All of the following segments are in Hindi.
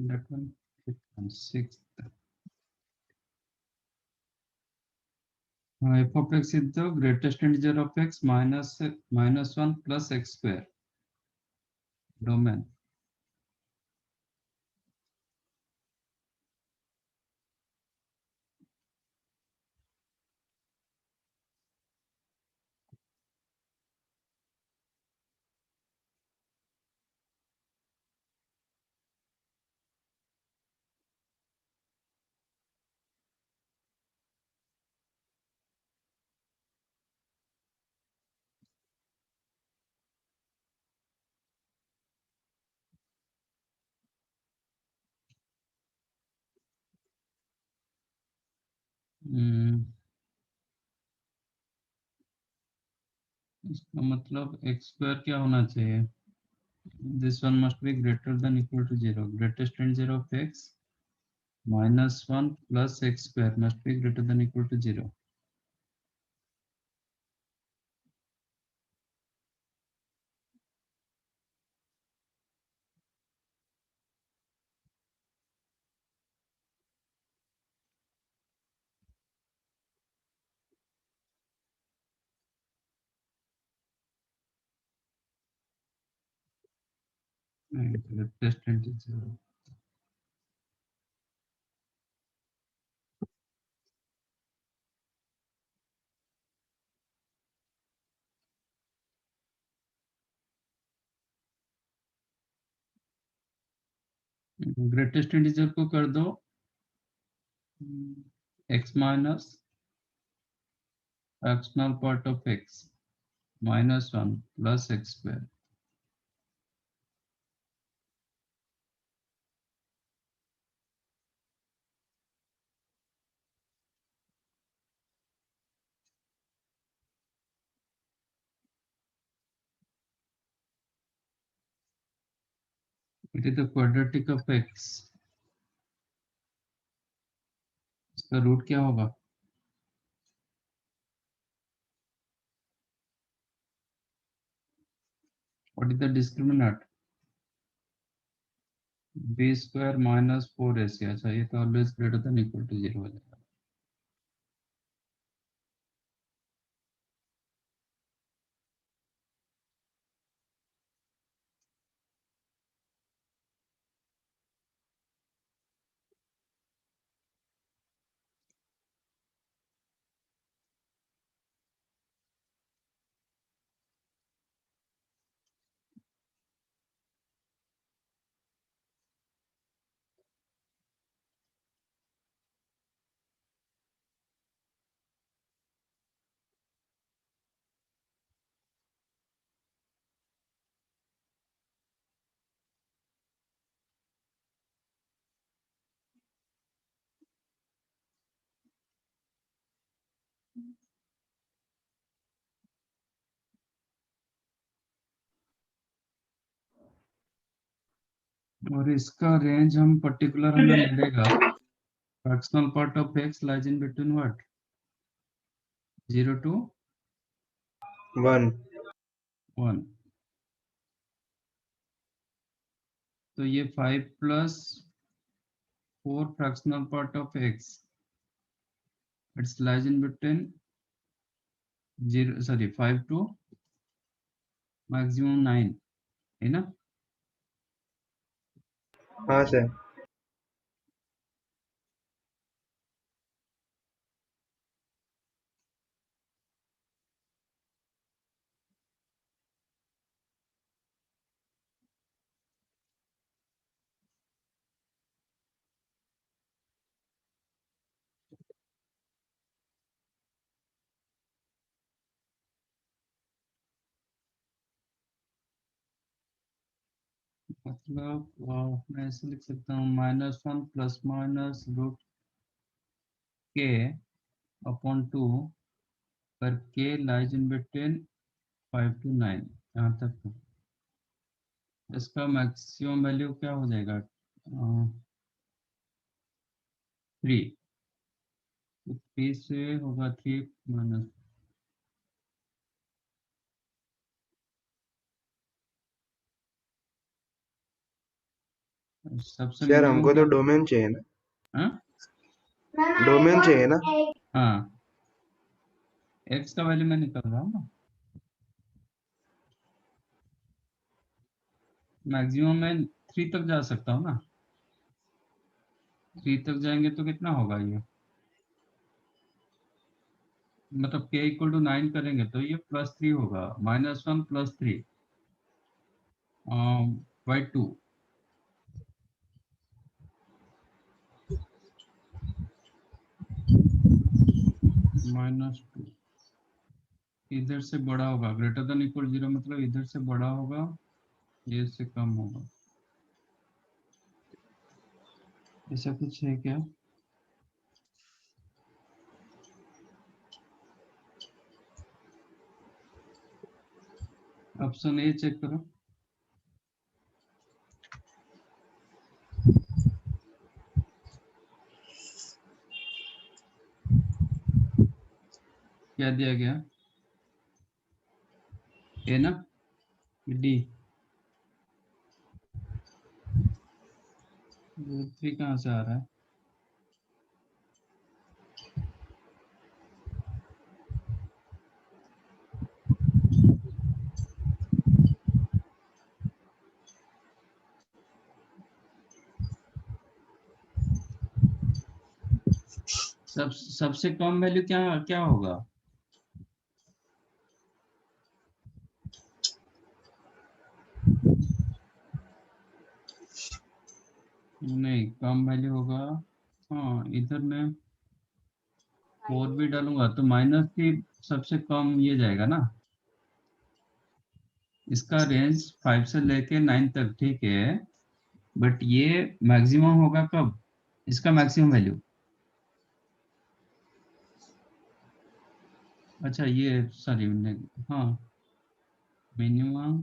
that one. Fifth and sixth. F of x is the greatest integer of x minus 1 plus x square. Domain. इसका मतलब x स्क्वायर क्या होना चाहिए? This one must be greater than equal to 0. Greatest integer of x minus 1 plus x square must be greater than equal to 0. Greatest integer. Greatest integer को कर दो x minus fractional part of x minus 1 plus x square. It is the quadratic of x. इसका रूट क्या होगा? What is the discriminant? b square minus 4ac. अच्छा ये तो always greater than equal to 0 हो जाएगा. और इसका रेंज हम पर्टिकुलर हमें मिलेगा. Fractional part of x lies in between what? 0 to 1. 1. तो ये 5 plus 4 fractional part of x. It lies in between 5 to maximum 9. है ना? हाँ सर. मतलब मैं ऐसे लिख सकता हूँ -1 प्लस माइनस रूट के अपॉन 2 पर के लाइज इन बिटवीन 5 to 9. यहाँ तक. इसका मैक्सिमम वैल्यू क्या हो जाएगा? 3. तो 3 से होगा 3 माइनस. सबसे यार मिनिमम हमको तो क्या? डोमेन चाहिए ना, हाँ डोमेन चाहिए ना। हाँ, एक्स का वैल्यू मैं निकल रहा हूँ ना। मैक्सिमम में 3 तक जा सकता हूँ ना। 3 तक जाएंगे तो कितना होगा ये, मतलब k इक्वल टू 9 करेंगे तो ये +3 होगा, -1 +3 बाई 2, -2। इधर से बड़ा होगा, ग्रेटर देन इक्वल 0 मतलब इधर से बड़ा होगा, ये से कम होगा। ऐसा कुछ है क्या? ऑप्शन ए चेक करो। क्या दिया गया? ए ना, डी? 3 कहाँ से आ रहा है? सबसे कम वैल्यू क्या क्या होगा? नहीं, कम वैल्यू होगा। हाँ, इधर मैं 4 भी डालूंगा तो -3 सबसे कम ये जाएगा ना। इसका रेंज 5 से लेके 9 तक ठीक है, बट ये मैक्सिमम होगा कब, इसका मैक्सिमम वैल्यू? अच्छा ये सॉरी, हाँ, मिनिमम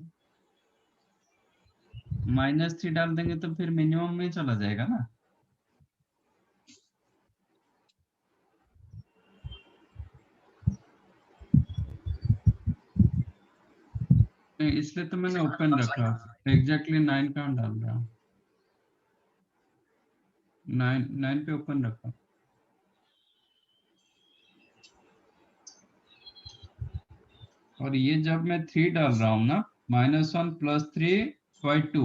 -3 डाल देंगे तो फिर मिनिमम में चला जाएगा ना। नहीं, इसलिए तो मैंने ओपन रखा। एग्जैक्टली 9 कहाँ डाल रहा हूँ? 9 पे ओपन रखा। और ये जब मैं 3 डाल रहा हूँ ना, -1 +3/2,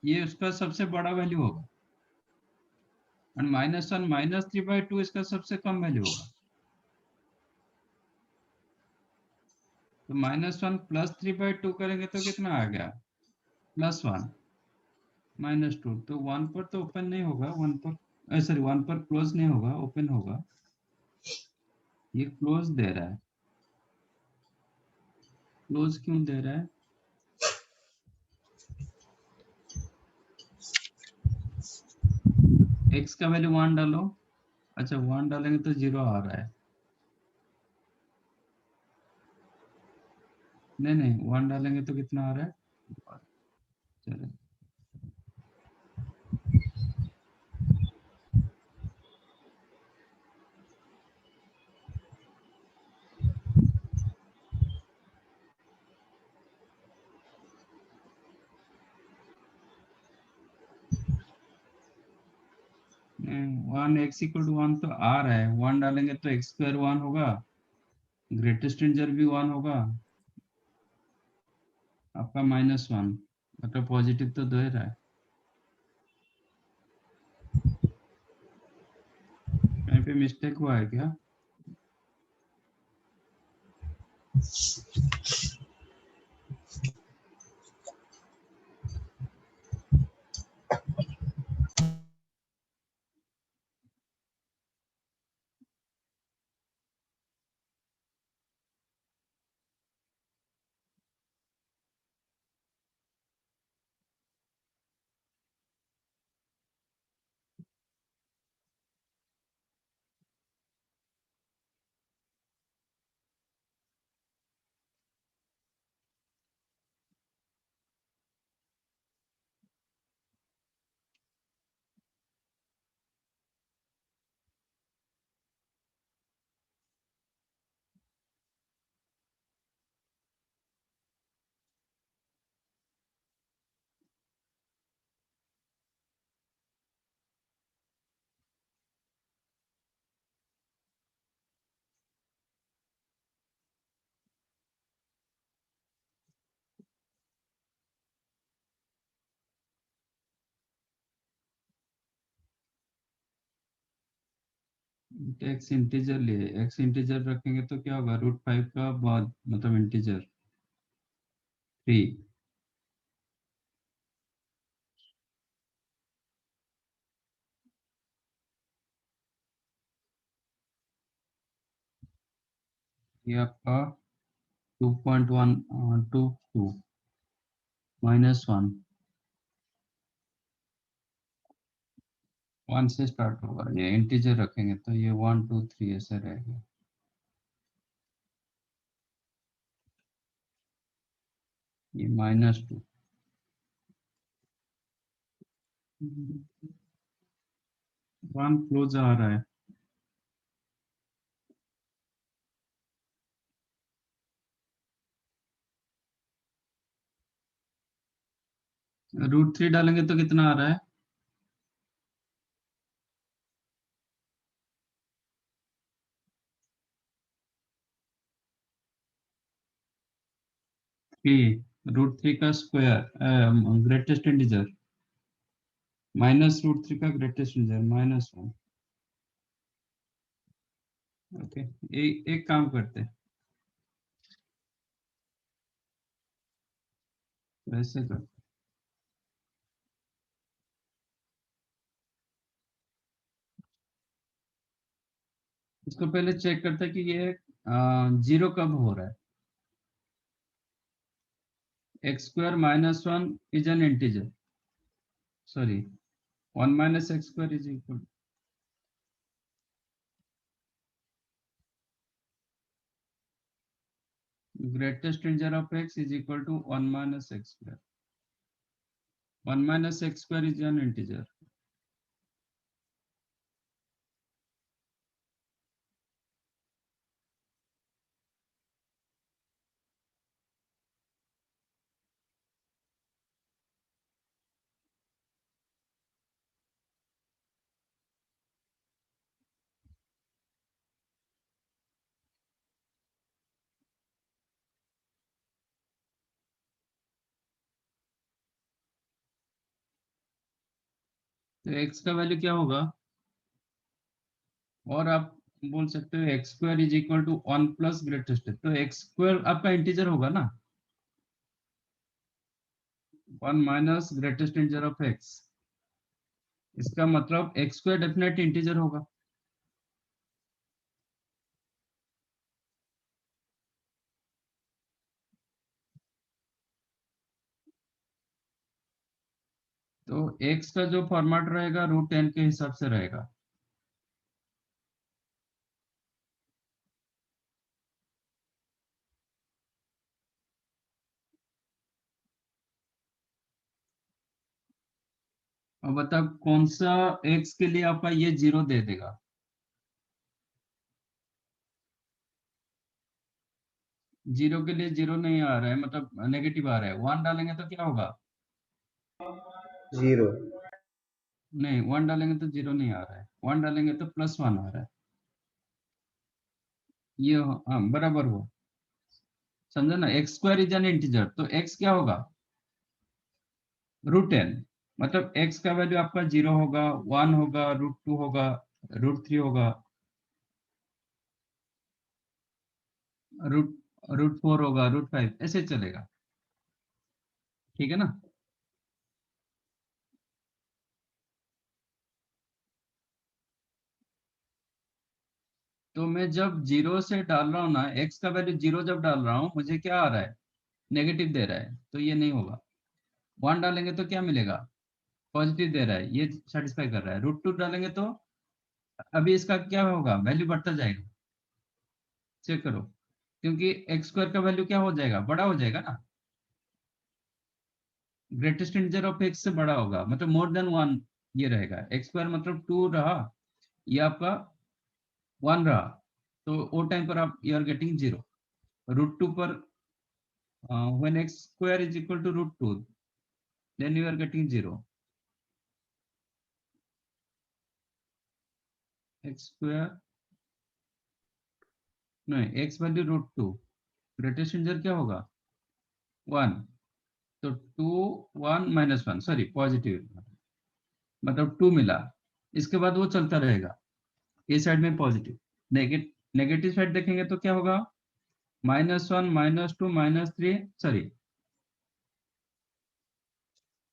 ये उसका सबसे बड़ा वैल्यू होगा, और -1 -3/2 इसका सबसे कम वैल्यू होगा। तो -1 +3/2 करेंगे तो कितना आ गया, +1 -2, तो 1 पर तो ओपन नहीं होगा, 1 पर सॉरी 1 पर क्लोज नहीं होगा, ओपन होगा। ये क्लोज दे रहा है, क्लोज क्यों दे रहा है? x का वैल्यू 1 डालो। अच्छा 1 डालेंगे तो 0 आ रहा है। नहीं नहीं, 1 डालेंगे तो कितना आ रहा है? चलो, वन x = 1 तो आ रहा है, 1 डालेंगे तो x² 1 होगा, ग्रेटेस्ट इंटीजर भी 1 होगा, आपका -1, मतलब पॉजिटिव तो दे रहा है। कहीं पे मिस्टेक हुआ है क्या? एक्स इंटीजर लिए, एक्स इंटीजर रखेंगे तो क्या होगा, √5 का बाद मतलब इंटीजर 3। ये आपका 2.122 -1 1 से स्टार्ट होगा, ये इंटीजर रखेंगे तो ये 1 2 3 ऐसे रहेगा। ये -2 1 क्लोज आ रहा है। √3 डालेंगे तो कितना आ रहा है, 3 √3 का स्क्वायर ग्रेटेस्ट इंटीजर -√3 का ग्रेटेस्ट इंटीजर -1। ओके, एक काम करते हैं, वैसे कर, इसको पहले चेक करते हैं कि ये जीरो कब हो रहा है। x² -1 is an integer, sorry 1 - x² is equal, greatest integer of x is equal to 1 - x²। 1 - x² is an integer. तो x का वैल्यू क्या होगा, और आप बोल सकते हो x² is equal to 1 plus greatest, तो x² आपका इंटीजर होगा ना, 1 minus greatest integer of x, इसका मतलब x² डेफिनेट इंटीजर होगा। तो x का जो फॉर्मेट रहेगा √10 के हिसाब से रहेगा। अब बताओ कौन सा x के लिए आपका ये 0 दे देगा, 0 के लिए 0 नहीं आ रहा है, मतलब नेगेटिव आ रहा है, 1 डालेंगे तो क्या होगा, 0। नहीं 1 डालेंगे तो 0 नहीं आ रहा है, 1 डालेंगे तो +1 आ रहा है। ये हाँ बराबर हुआ, समझो ना, x² इज एन इंटीजर, तो x क्या होगा, √10, मतलब x का वैल्यू आपका 0 होगा, 1 होगा, √2 होगा, √3 होगा, रूट √4 होगा, √5 ऐसे चलेगा, ठीक है ना। तो मैं जब 0 से डाल रहा हूँ ना, x का वैल्यू 0 जब डाल रहा हूँ, मुझे क्या आ रहा है, नेगेटिव दे रहा है, तो ये नहीं होगा। 1 डालेंगे तो क्या मिलेगा, पॉजिटिव दे रहा है, ये सेटिस्फाई कर रहा है। √2 डालेंगे तो अभी इसका क्या होगा, वैल्यू बढ़ता जाएगा, चेक करो, क्योंकि x² का वैल्यू क्या हो जाएगा, बड़ा हो जाएगा ना, ग्रेटेस्ट इंटीजर ऑफ x से बड़ा होगा, मतलब मोर देन 1 ये रहेगा, x² मतलब 2 रहा, ये आपका 1 रहा, तो वो टाइम पर आप यू आर गेटिंग 0। √2 पर when x² is equal to √2, then you are getting 0। x² नहीं, x वैल्यू √2, ग्रेटेस्ट इंटीजर क्या होगा 1, तो 2 1 -1 सॉरी पॉजिटिव, मतलब 2 मिला, इसके बाद वो चलता रहेगा, ए साइड में पॉजिटिव, नेगेटिव साइड देखेंगे तो क्या होगा, -1 -2 -3, सॉरी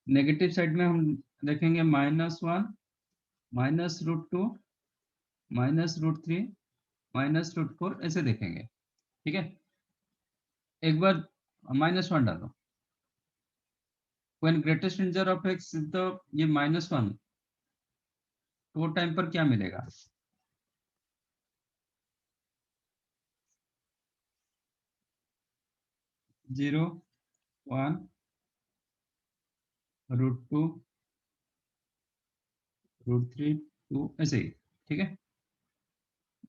नेगेटिव साइड में हम देखेंगे -1 -√2 -√3 -√4 ऐसे देखेंगे। ठीक है, एक बार -1 डालो, when greatest integer of x is the ये -1, तो वो टाइम पर क्या मिलेगा, 0 1 √2 √3 2 ऐसे ही। ठीक है,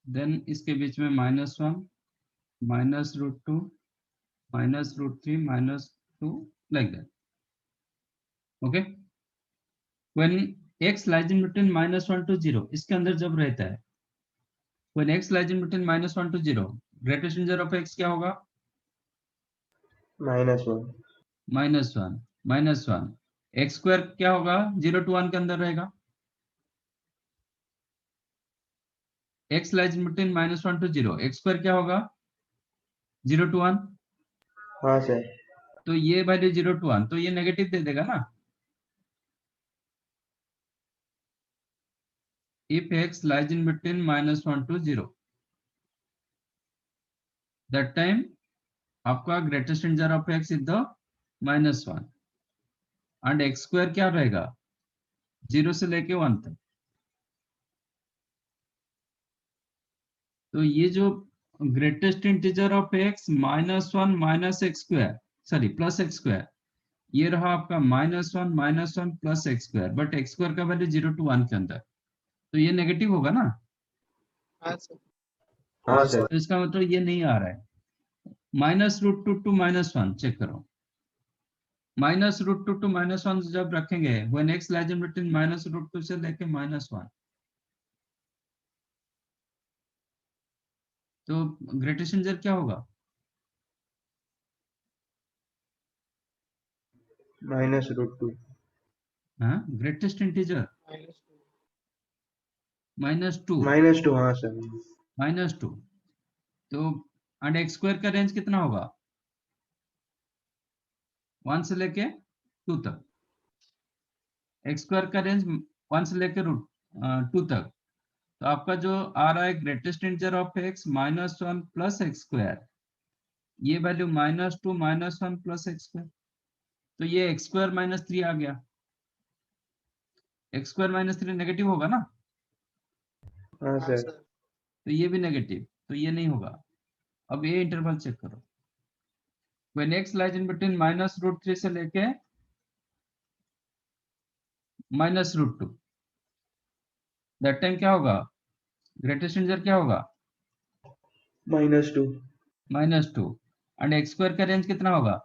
देन इसके बीच में -1 -√2 -√3 -2 like that. Okay, when x lies in between -1 to 0, इसके अंदर जब रहता है, when x lies in between -1 to 0, greatest integer of x क्या होगा, -1 -1 एक्स स्क्वायर क्या होगा, 0 to 1 के अंदर रहेगा, x lies in between -1 to 0, x square क्या होगा, 0 to 1, हाँ सर। तो ये वैल्यू 0 to 1, तो ये नेगेटिव दे देगा ना। if x lies in between -1 to 0, that time आपका greatest integer of x is the -1 and X square क्या रहेगा, 0 से लेके 1 तक। तो ये जो greatest integer of x -1 minus x square, sorry plus X square, ये रहा आपका -1 plus X square, but x square का वैल्यू 0 to 1 के अंदर, तो ये नेगेटिव होगा ना। हाँ सर। तो इसका मतलब ये नहीं आ रहा है, -√2 to -1 चेक करो, -√2 to -1 जब रखेंगे, when x lies in between -√2 से लेके -1, तो ग्रेटेस्ट इंटीजर क्या होगा, -√2 हाँ ग्रेटेस्ट इंटीजर -2 -2 हाँ सर। -2, तो एंड एक्स स्क्वायर का रेंज कितना होगा, 1 से लेके 2 तक, एक्स स्क्वायर का रेंज 1 से लेके √2 तक, तो आपका जो आ रहा है greatest integer of x -1 plus X square, ये वैल्यू -2 -1 प्लस एक्स स्क्वायर, तो ये एक्स स्क्वायर -3 आ गया, एक्स स्क्वायर -3 नेगेटिव होगा ना, हाँ सर। तो ये भी नेगेटिव, तो ये नहीं होगा। अब ये इंटरवल चेक करो, when x lies in between -√3 से लेके -√2, दैट टाइम क्या होगा, ग्रेटेस्ट इंटीजर क्या होगा, -2 -2 एंड एक्स स्क्वायर का रेंज कितना होगा,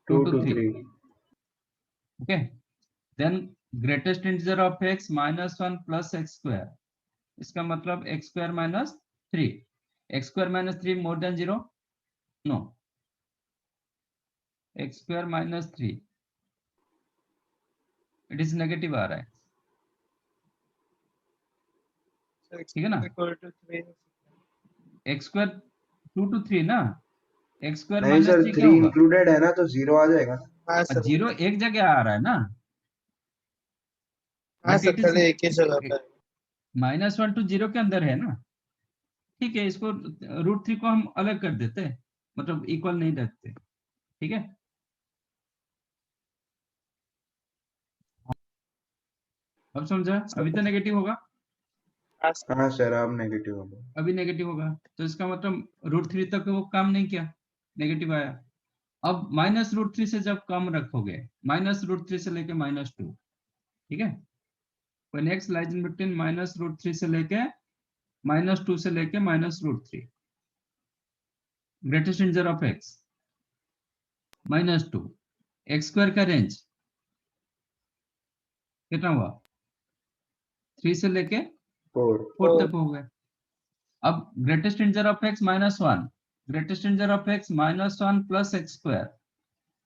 2 to 3। 3 okay, then greatest integer of x -1 plus X square, इसका मतलब X square -3, X square -3 more than 0, no, X square -3 it is negative आ रहा है, ठीक है ना, एक्स स्क्वायर 2 to 3 ना, एक्स स्क्वायर नहीं सर, -3 क्या 3 होगा, इंक्लूडेड है ना, तो 0 आ जाएगा ना। 0 एक जगह आ रहा है ना, बट इट इज एक ही जगह पे -1 to 0 के अंदर है ना। ठीक है, इसको √3 को हम अलग कर देते हैं, मतलब इक्वल नहीं रखते, ठीक है। अब समझा, अभी तो नेगेटिव होगा, हाँ सर, अब नेगेटिव होगा। अभी नेगेटिव होगा, तो इसका मतलब √3 तक वो काम नहीं किया, नेगेटिव आया। अब -√3 से जब कम रखोगे, -√3 से लेके -2, ठीक है, when x lies in between -√3 से लेके -2 से लेके -√3, greatest integer of x -2, x square का रेंज कितना हुआ, 3 से लेके 4 तक हो गया। अब greatest integer of x -1, greatest integer of x -1 plus X square,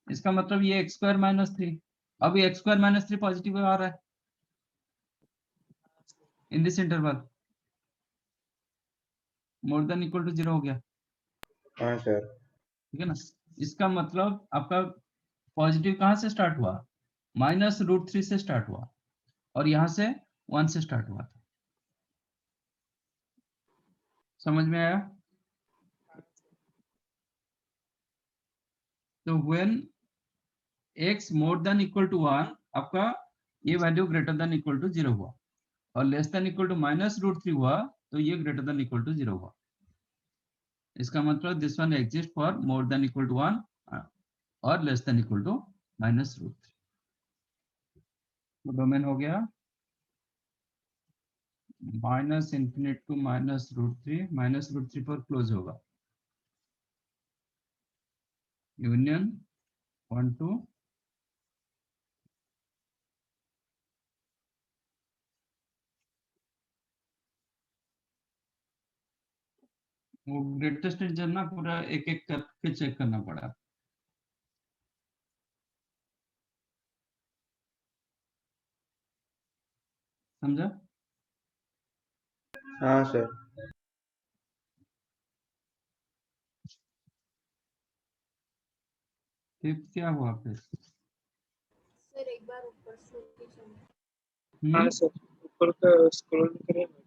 इसका मतलब ये एक्स स्क्वायर -3, अब ये एक्स स्क्वायर -3 पॉजिटिव आ रहा है, in this interval more than equal to 0 हो गया, हाँ सर। ठीक है ना। इसका मतलब आपका पॉजिटिव कहाँ से स्टार्ट हुआ, -√3 से स्टार्ट हुआ और यहाँ से 1 से स्टार्ट हुआ था। समझ में आया? तो when x more than equal to 1 आपका ये value greater than equal to 0 हुआ, और लेस देन इक्वल टू -√3 हुआ तो ये ग्रेटर देन इक्वल टू 0 हुआ। इसका मतलब this one exist for more than equal to 1 और लेस देन इक्वल टू -√3। तो डोमेन हो गया -∞ टू -√3, -√3 पर क्लोज होगा, यूनियन 1 टू वो ग्रेटेस्ट इंटीजर ना पूरा एक एक करके चेक करना पड़ा। समझा? हाँ सर। फिर क्या हुआ फिर? सर एक बार ऊपर से कीजिए। हम्म? हाँ सर, ऊपर का स्क्रॉल करें ना,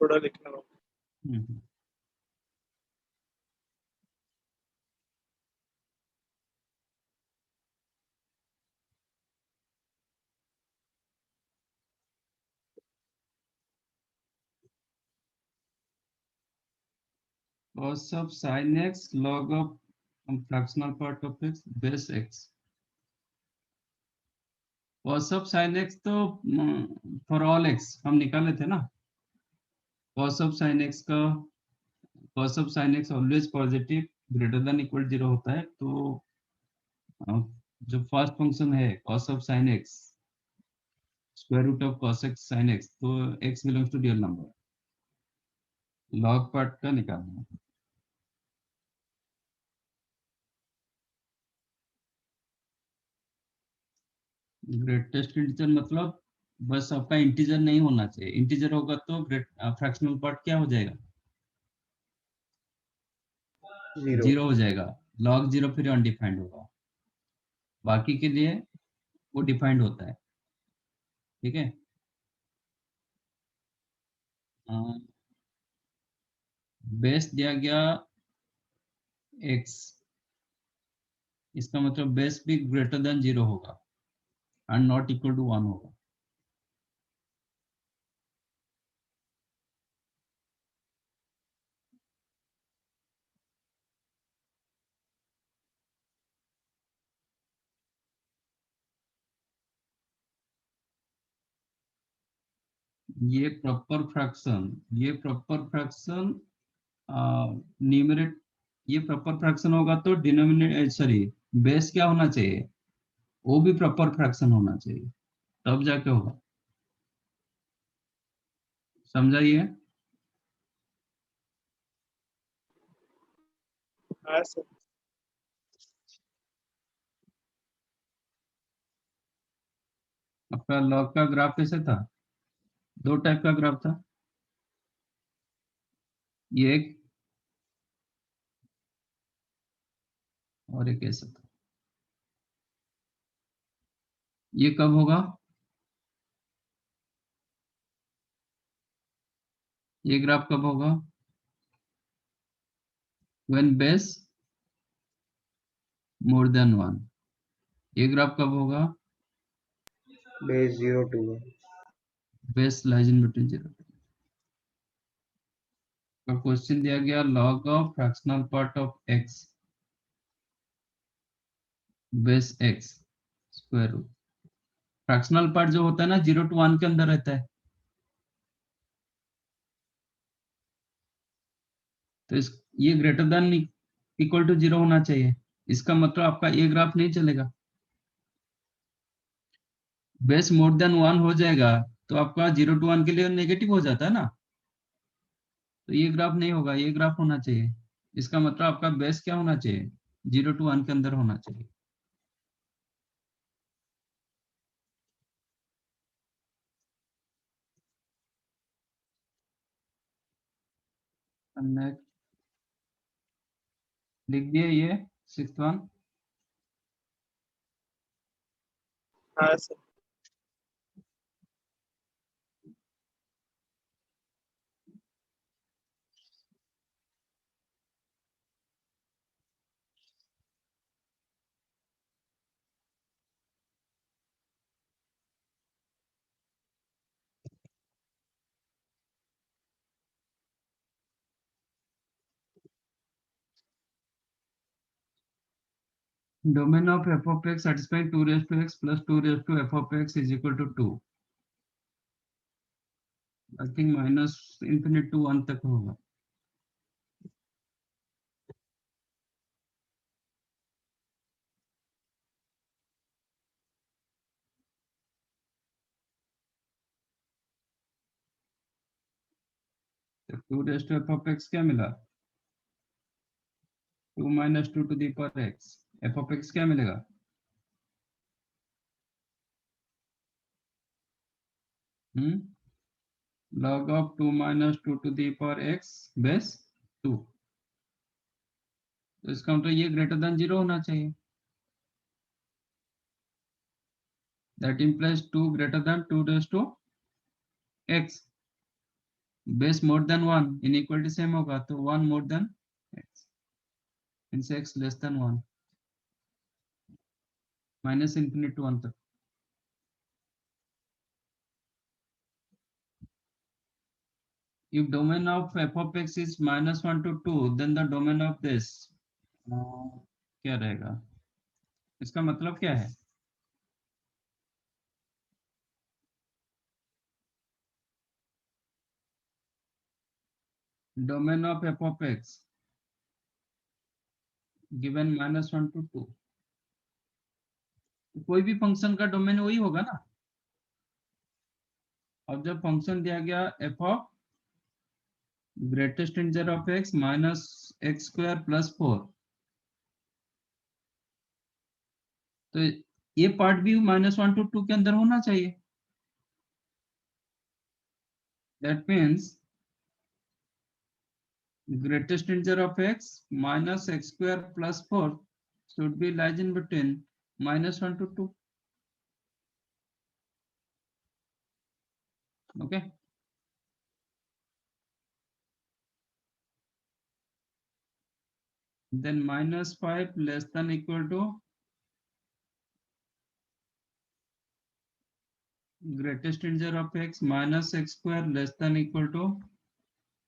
थोड़ा लिखना होगा। हम्म। cos of sin x log of fractional part of x base x। cos of sin x तो फॉर ऑल x हम निकाले थे ना। cos of sin x का cos of sin x always positive greater than equal 0 होता है। तो जो फर्स्ट फंक्शन है cos of sin x square root of cos x sin x, तो x belongs to real number, log part का निकालना है। ग्रेटेस्ट इंटीजर मतलब बस आपका इंटीजर नहीं होना चाहिए, इंटीजर होगा तो ग्रेट फ्रैक्शनल पार्ट क्या हो जाएगा, 0। 0 हो जाएगा। लॉग 0 फिर अनडिफाइंड होगा, बाकी के लिए वो डिफाइंड होता है, ठीक है। बेस दिया गया x, इसका मतलब बेस भी ग्रेटर देन 0 होगा एंड नॉट इक्वल टू 1 होगा। ये प्रॉपर फ्रैक्शन, ये प्रॉपर फ्रैक्शन न्यूमरेट, ये प्रॉपर फ्रैक्शन होगा तो डिनोमिनेटर सॉरी बेस क्या होना चाहिए, वो भी प्रॉपर फ्रैक्शन होना चाहिए, तब जाके होगा। समझाइए? हाँ सर। आपका लॉग का ग्राफ कैसे था, दो टाइप का ग्राफ था, ये एक और एक ऐसा था। ये कब होगा, ये ग्राफ कब होगा, when base more than 1। ये ग्राफ कब होगा, बेस 0 2 है। Base lies in between 0। का क्वेश्चन दिया गया log of fractional part of x base x square root. Fractional part जो होता है ना 0 to 1 के अंदर रहता है, तो इस ये ग्रेटर देन इक्वल टू 0 होना चाहिए। इसका मतलब आपका ये ग्राफ नहीं चलेगा, बेस मोर देन 1 हो जाएगा तो आपका 0 to 1 के लिए नेगेटिव हो जाता है ना, तो ये ग्राफ नहीं होगा, ये ग्राफ होना चाहिए। इसका मतलब आपका बेस क्या होना चाहिए, 0 to 1 के अंदर होना चाहिए। नेक्स्ट लिख दिए ये 6th वन। हाँ sir. Domain of f of x satisfying 2 raise to x plus 2 raise to F of x is equal to 2। I think minus infinite to 1 तक होगा। तो 2 raise to F of x क्या मिला? 2 minus 2 to the power x. F of x क्या मिलेगा? log of 2 minus 2 to the power x base 2। तो इसका मतलब ये ग्रेटर देन 0 होना चाहिए। That implies 2 greater than 2 raised to x। Base more than 1 inequality same होगा तो 1 more than x means x less than 1 minus infinite to 1 तक। if domain of f of x is -1 to 2 then the domain of this क्या रहेगा? इसका मतलब क्या है? Domain of f of x given -1 to 2। कोई भी फंक्शन का डोमेन वही होगा ना। अब जब फंक्शन दिया गया F of greatest integer of x minus x square plus 4, तो ये पार्ट भी -1 to 2 के अंदर होना चाहिए। That means greatest integer of x minus x square plus 4 should be lies in between -1 to 2। okay, then -5 less than equal to greatest integer of x minus x square less than equal to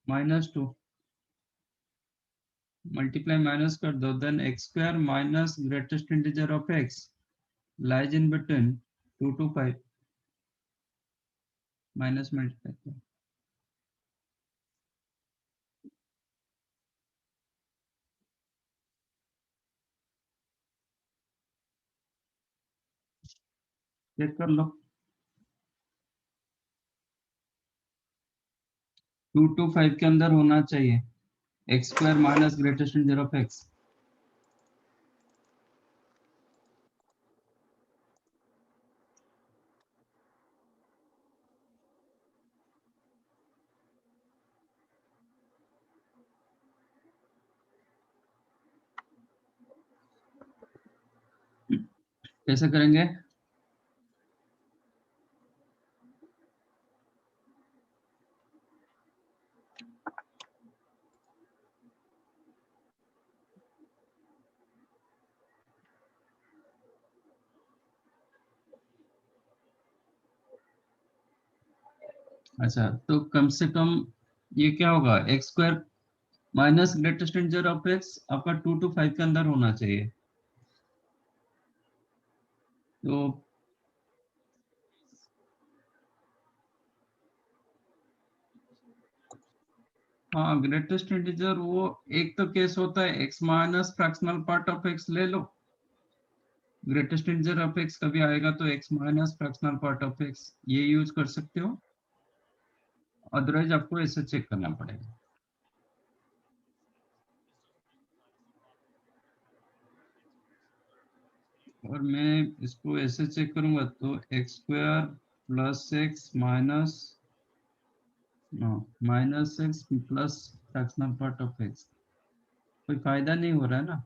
-2। Multiply minus कर दो, then x square minus greatest integer of x lies in between 2 to 5 minus multiply. Check कर लो। 2 to 5 के अंदर होना चाहिए x square minus greatest integer of x। कैसे करेंगे? अच्छा, तो कम से कम ये क्या होगा? X square minus greatest integer of x आपका 2 to 5 के अंदर होना चाहिए। तो हाँ, ग्रेटेस्ट इंटीजर वो एक तो केस होता है x minus fractional part of x ले लो। ग्रेटेस्ट इंटीजर ऑफ एक्स कभी आएगा तो x minus fractional part of X ये यूज कर सकते हो। अदरवाइज आपको ऐसे चेक करना पड़ेगा। और मैं इसको ऐसे चेक करूंगा तो x square plus x minus minus x plus fractional part of x, कोई फायदा नहीं हो रहा है ना?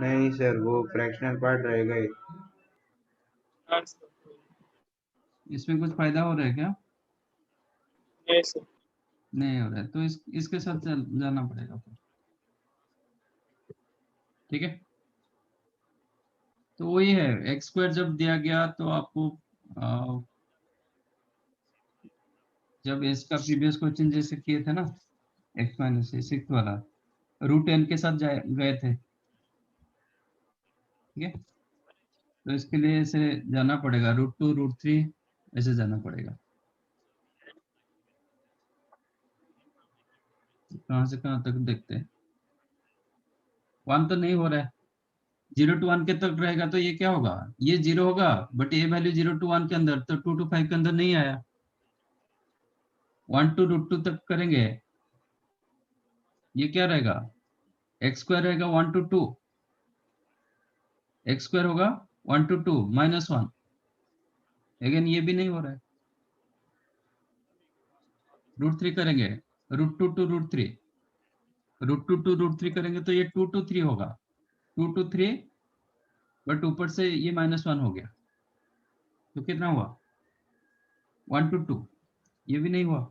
नहीं सर, वो फ्रैक्शनल पार्ट रहेगा ही। हाँ सर। इसमें कुछ फायदा हो रहा है क्या? नहीं सर। नहीं हो रहा है, तो इसके साथ जाना पड़ेगा फिर। ठीक है, तो वही है, एक्स स्क्वायर जब दिया गया तो आपको जब इसका प्रीवियस क्वेश्चन जैसे किए थे ना, एक्स माइनस सिक्स वाला, रूट एन के साथ गए थे। ठीक है, तो इसके लिए ऐसे जाना पड़ेगा, √2 √3 ऐसे जाना पड़ेगा। कहाँ से कहाँ तक देखते हैं, 1 तो नहीं हो रहा है, 0 to 1 के तक रहेगा तो ये क्या होगा, ये 0 होगा, बट ये वैल्यू 0 to 1 के अंदर, तो 2 to 5 के अंदर नहीं आया। 1 to √2 तक करेंगे, ये क्या रहेगा, एक्स स्क्वायर रहेगा 1 to 2, एक्स स्क्वायर होगा 1 to 2 -1, अगेन ये भी नहीं हो रहा है। √3 करेंगे, √2 to √3, √2 to √3 करेंगे तो ये 2 to 3 होगा, 2 to 3, बट ऊपर से ये -1 हो गया, तो कितना हुआ, 1 to 2, ये भी नहीं हुआ।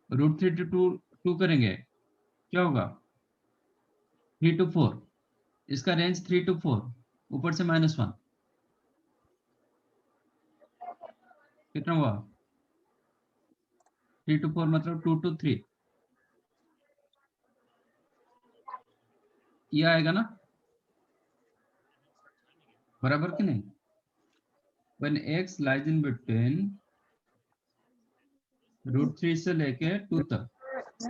√3 to 2 करेंगे, क्या होगा, 3 to 4, इसका रेंज 3 to 4, ऊपर से -1, कितना हुआ, 3 to 4 मतलब 2 to 3, ये आएगा ना, बराबर कि नहीं? when x lies in between √3 से लेके 2 तक,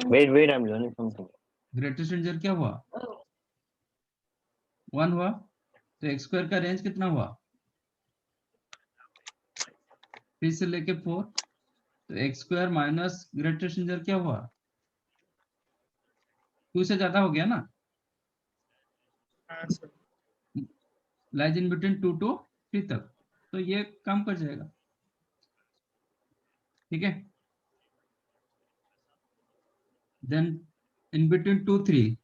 Wait, I'm learning something. Greatest ranger क्या हुआ, 1 हुआ, तो एक्स स्क्वायर का रेंज कितना हुआ, 3 से लेके 4, तो x square minus greatest ranger क्या हुआ, 2 से ज्यादा हो गया ना, हाँ sir. Lies in between 2 to 3 तक, तो ये काम कर जाएगा। ठीक है, देन इन बिटवीन 2 3,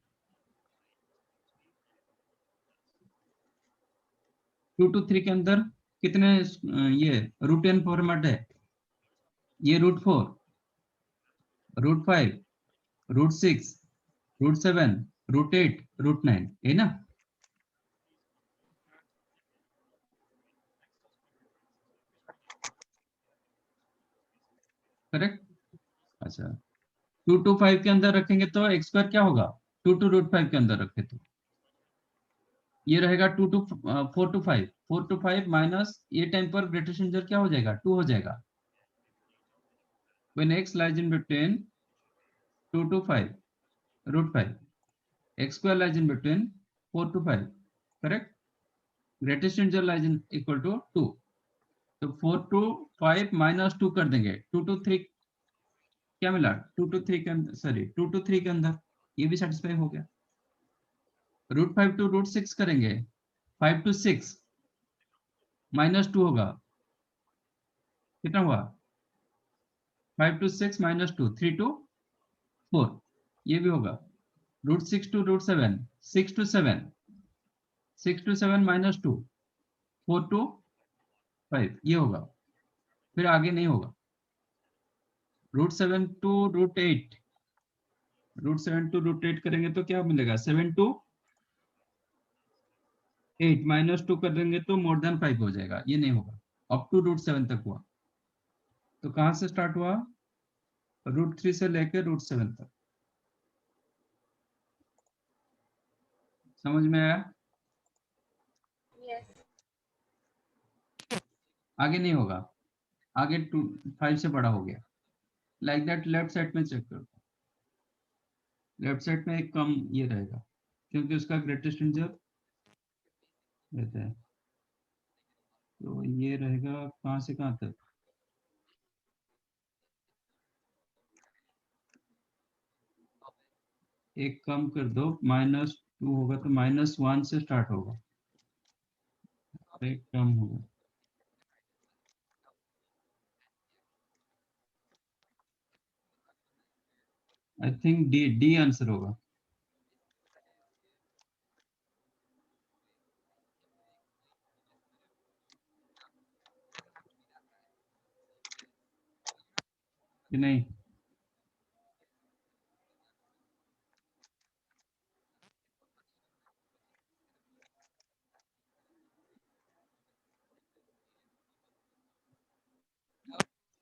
2 to 3 के अंदर कितने ये √n फॉर्मेट है, ये √4 √5 √6 √7 √8 √9 है ना? करेक्ट। अच्छा, 2 to 5 के अंदर रखेंगे तो एक्स स्क्वायर क्या होगा, 2 to √5 के अंदर रखे तो ये रहेगा 2 to 4 to 5, 4 to 5 माइनस ये टाइम पर ग्रेटेस्ट रेंजर क्या हो जाएगा, 2 हो जाएगा। when x lies in between 2 to 5 √5, x square lies in between 4 to 5, correct, greatest integer lies in equal to 2, तो 4 to 5 minus 2 कर देंगे, 2 to 3 क्या मिला, 2 to 3 के अंदर, सॉरी 2 to 3 के अंदर, ये भी सेटिस्फाई हो गया। √5 to √6 करेंगे, 5 to 6 -2 होगा, कितना हुआ, 5 to 6 -2, 3 to 4, ये भी होगा। √6 to √7, 6 to 7, 6 to 7 -2, 4 to 5, ये होगा, फिर आगे नहीं होगा। √7 to √8, √7 to √8 करेंगे तो क्या मिलेगा, 7 to 8 -2 कर देंगे तो मोर देन 5 हो जाएगा, ये नहीं होगा, अप टू √7 तक हुआ। तो कहां से स्टार्ट हुआ, √3 से लेकर √7 तक, समझ में आया? Yes. आगे नहीं होगा, आगे 5 से बड़ा हो गया, लाइक दैट। लेफ्ट साइड में चेक करो, लेफ्ट साइड में एक कम ये रहेगा, क्योंकि उसका ग्रेटेस्ट रेंजर रहता है, तो ये रहेगा कहां से कहां तक, एक कम कर दो, -2 होगा तो -1 से स्टार्ट होगा, एक कम होगा, I think D D answer होगा। कि नहीं?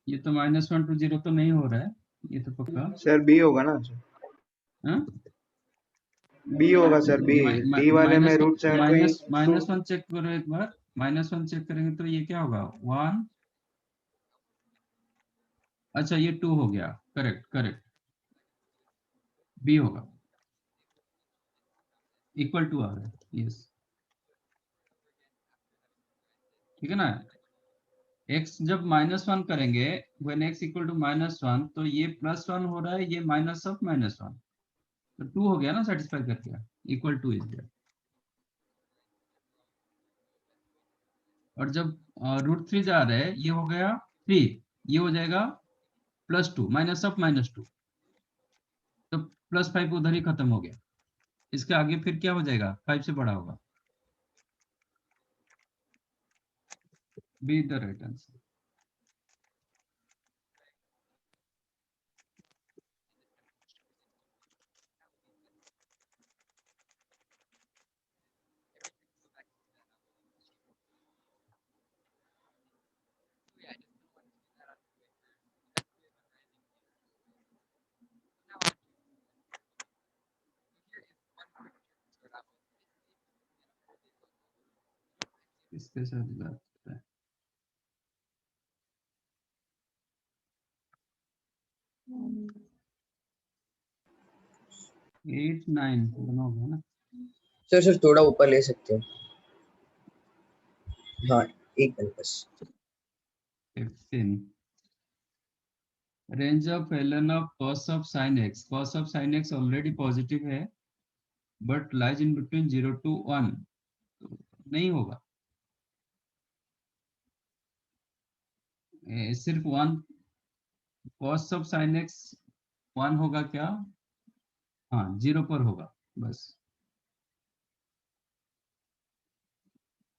ये तो -1 to 0 तो नहीं हो रहा है, ये तो पक्का। सर बी होगा ना सर, हाँ? बी होगा सर, बी। डी वाले में √7 को -1 चेक करो एक बार। -1 चेक करेंगे तो ये क्या होगा? 1। अच्छा ये 2 हो गया। करेक्ट करेक्ट, बी होगा। इक्वल टू आ रहा है, यस। ठीक है ना? x जब -1 करेंगे, when x इक्वल टू -1, तो ये +1 हो रहा है, ये माइनस ऑफ -1, तो 2 हो गया ना, सेटिस्फाई कर गया। Equal to is there. और जब √3 जा रहा है, ये हो गया 3, ये हो जाएगा +2, माइनस ऑफ -2, तो +5 उधर ही खत्म हो गया। इसके आगे फिर क्या हो जाएगा? 5 से बड़ा होगा। Be the right answer. इसके साथ बात है। 8 9 दोनों हो गया ना? सर थोड़ा ऊपर ले सकते हो। हाँ, एक मिनट बस। 15 range of ln of cos of sin x। cos of sin x already positive है, but lies in between 0 to 1, तो नहीं होगा। सिर्फ 1 cos of sin x 1 होगा क्या? हाँ 0 पर होगा, बस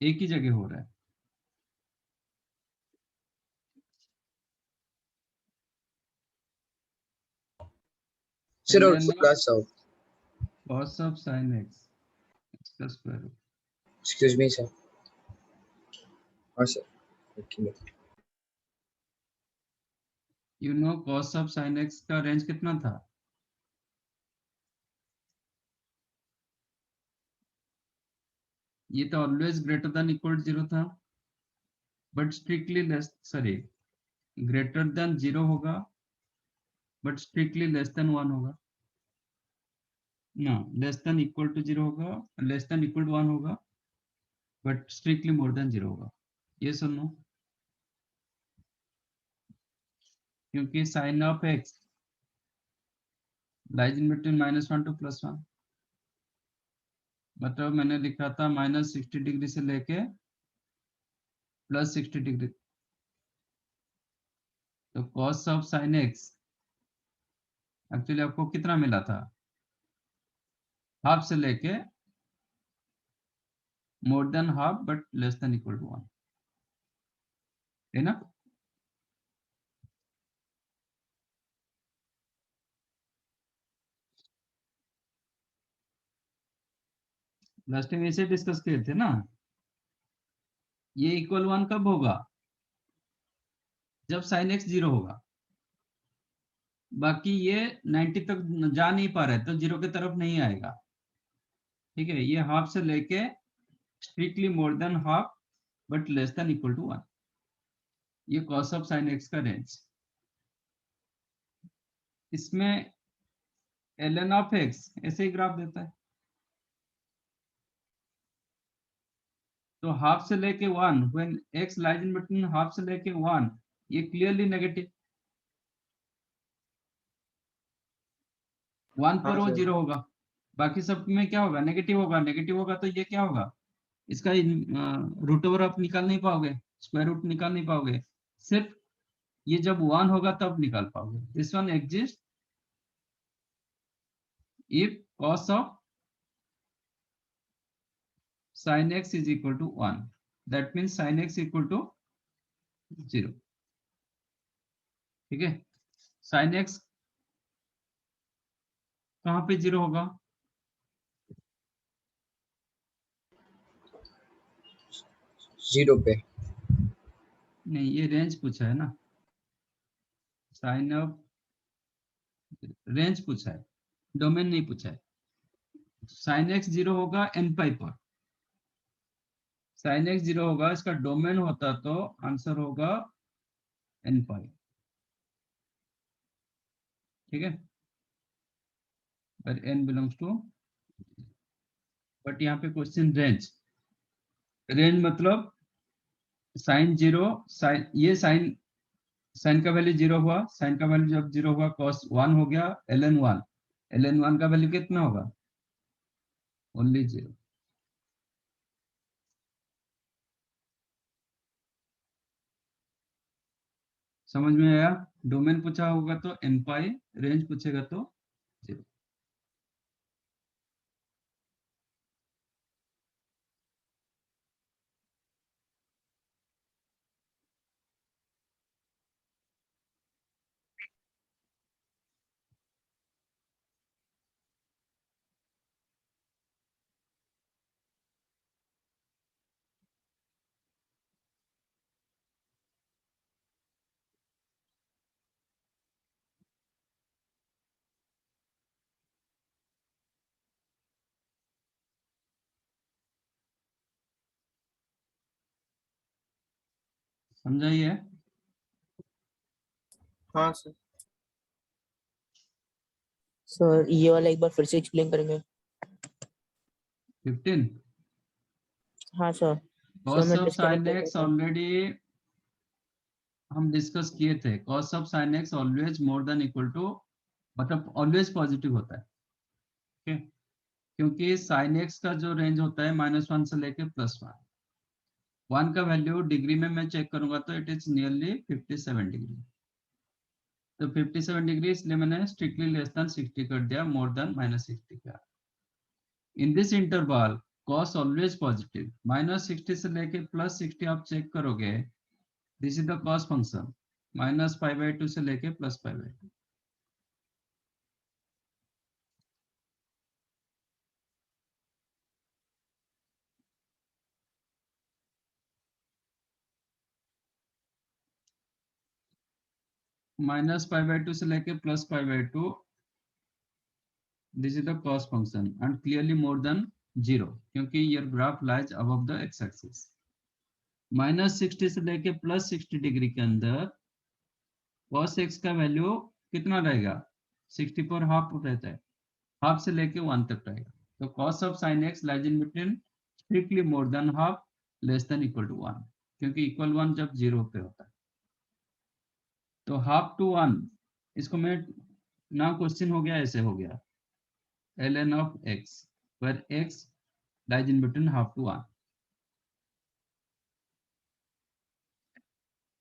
एक ही जगह हो रहा है। सर और ln थोड़ा सा। cos of sin x का square root. Excuse me sir. हाँ सर, एक minute. You know cos of sin x का रेंज कितना था? ये तो ऑलवेज ग्रेटर देन इक्वल 0 था, but strictly less, sorry, greater than 0 होगा, बट स्ट्रिक्टली लेस देन 1 होगा ना। लेस देन इक्वल टू 0 होगा, लेस देन इक्वल टू 1 होगा, बट स्ट्रिक्टली मोर देन 0 होगा। ये सुनो, क्योंकि sine of x lies in between -1 to +1, मतलब मैंने लिखा था -60 डिग्री से लेके +60 डिग्री। तो cos of sin x actually आपको कितना मिला था? हाफ से लेके more than half, but less than equal to 1, है ना? लास्ट टाइम ऐसे डिस्कस किए थे ना। ये इक्वल 1 कब होगा? जब sin x 0 होगा। बाकी ये 90 तक जा नहीं पा रहा है, तो 0 की तरफ नहीं आएगा। ठीक है, ये हाफ से लेके strictly more than half, but less than equal to 1, ये cos ऑफ sin x का रेंज। इसमें ln ऑफ x ऐसे ही ग्राफ देता है, तो हाफ से लेके 1, when x lies in between half से लेके 1, ये क्लियरली नेगेटिव। 1 पर वो 0 होगा, बाकी सब में क्या होगा? नेगेटिव होगा। नेगेटिव होगा तो ये क्या होगा? इसका रूट ओवर आप निकाल नहीं पाओगे, स्क्वायर रूट निकाल नहीं पाओगे, सिर्फ ये जब 1 होगा तब निकाल पाओगे। This one exist if cos of sin x is equal to 1, that means sin x equal to 0. ठीक है, sin x कहाँ पे 0 होगा? जीरो पे। नहीं, ये रेंज पूछा है ना, साइन ऑफ रेंज पूछा है, डोमेन नहीं पूछा है। साइन एक्स 0 होगा एन पाई पर, साइन एक्स 0 होगा, इसका डोमेन होता तो आंसर होगा एन पाई। ठीक है, पर एन बिलोंग्स टू, बट यहाँ पे क्वेश्चन रेंज, रेंज मतलब साइन 0, साइन ये साइन, साइन का वैल्यू 0 हुआ, साइन का वैल्यू जब 0 हुआ cos 1 हो गया, ln 1, ln 1 का वैल्यू कितना होगा? ओनली 0। समझ में आया? डोमेन पूछा होगा तो एन पाई, रेंज पूछेगा तो 0। समझाइए। हाँ सर। सर ये वाला एक बार फिर से एक्सप्लेन करेंगे? 15 हाँ सर। cos मैं ऑफ डिस्कनेक्ट sin हो गया x था। ऑलरेडी हम डिस्कस किए थे। cos of sin x always more than equal to, मतलब ऑलवेज पॉजिटिव होता है। ठीक है, क्योंकि sin x का जो रेंज होता है -1 से लेके +1, 1 का वैल्यू डिग्री में मैं चेक करूंगा तो इट इज नियरली 57 डिग्री। तो 57 डिग्री, इसलिए मैंने स्ट्रिक्टली लेस देन 60 कर दिया, मोर देन -60 का। In this interval cos always positive, -60 से लेके +60 आप चेक करोगे, this is the cos function, -π/2 से लेके +π/2। -π/2 से लेके +π/2, this is the cos function and clearly more than 0, क्योंकि your graph lies above the X axis. -60 से लेके +60 डिग्री के अंदर cos x का वैल्यू कितना रहेगा? 60 पर हाफ रहता है, हाफ से लेके 1 तक रहेगा। तो cos of sin x lies in between strictly more than half, less than equal to 1, क्योंकि इक्वल 1 जब 0 पे होता है। तो हाफ टू 1, इसको मैं ना क्वेश्चन हो गया, ऐसे हो गया ln of x, where x lies in between half to 1।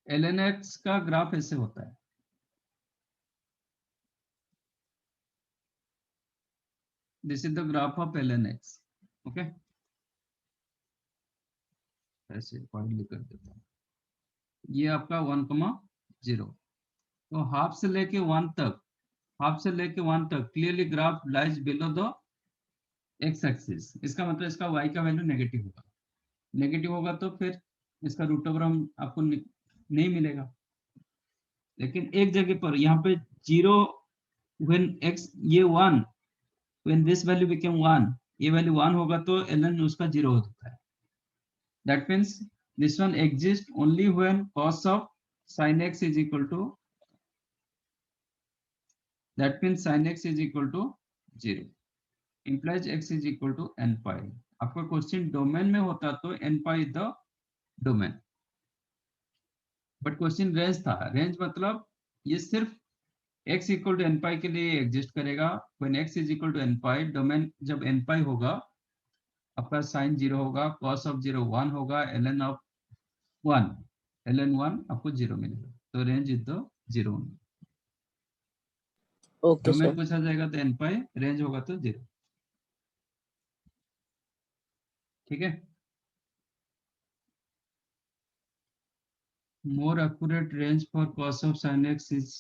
ln x का ग्राफ ऐसे होता है, this is the graph of ln x। Okay, ऐसे पॉइंटली कर देता हूँ, ये आपका 1,0। तो हाफ से लेके 1 तक, हाफ से लेके 1 तक clearly graph lies below the X axis. इसका मतलब इसका y का वैल्यू नेगेटिव होगा, नेगेटिव होगा तो फिर इसका रूट ओवर हम आपको नहीं मिलेगा। लेकिन एक जगह पर यहाँ पे 0, when x ये 1, when this value became 1, ये वैल्यू 1 होगा तो ln उसका 0 होता है। That means this one exists only when cos of sin x is equal to, that means sin x is equal to 0, implies x is equal to n pi। आपका क्वेश्चन डोमेन में होता तो n pi is the domain, but question range था। रेंज मतलब ये सिर्फ x equal to n pi के लिए एग्जिस्ट करेगा। When x is equal to n pi, domain जब एन पाई होगा, आपका साइन 0 होगा, cos ऑफ 0 1 होगा, ln ऑफ 1, ln 1 आपको 0 मिलेगा। तो range is the 0। Okay domain sir. पूछा जाएगा तो n पाई, रेंज होगा तो 0। ठीक है। More accurate range for cos of sin x इज,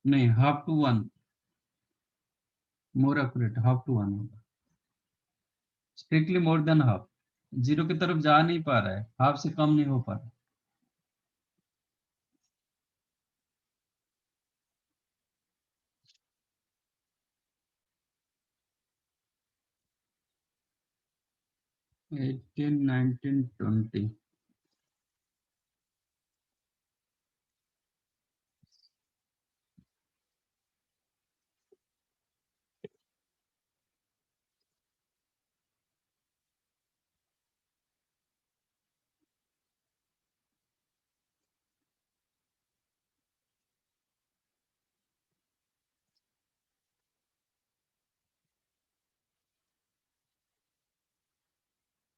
नहीं, half to 1, more accurate half to 1 होगा, स्ट्रिक्टली मोर देन हाफ, 0 की तरफ जा नहीं पा रहा है, हाफ से कम नहीं हो पा रहा। Eighteen, 19, 20।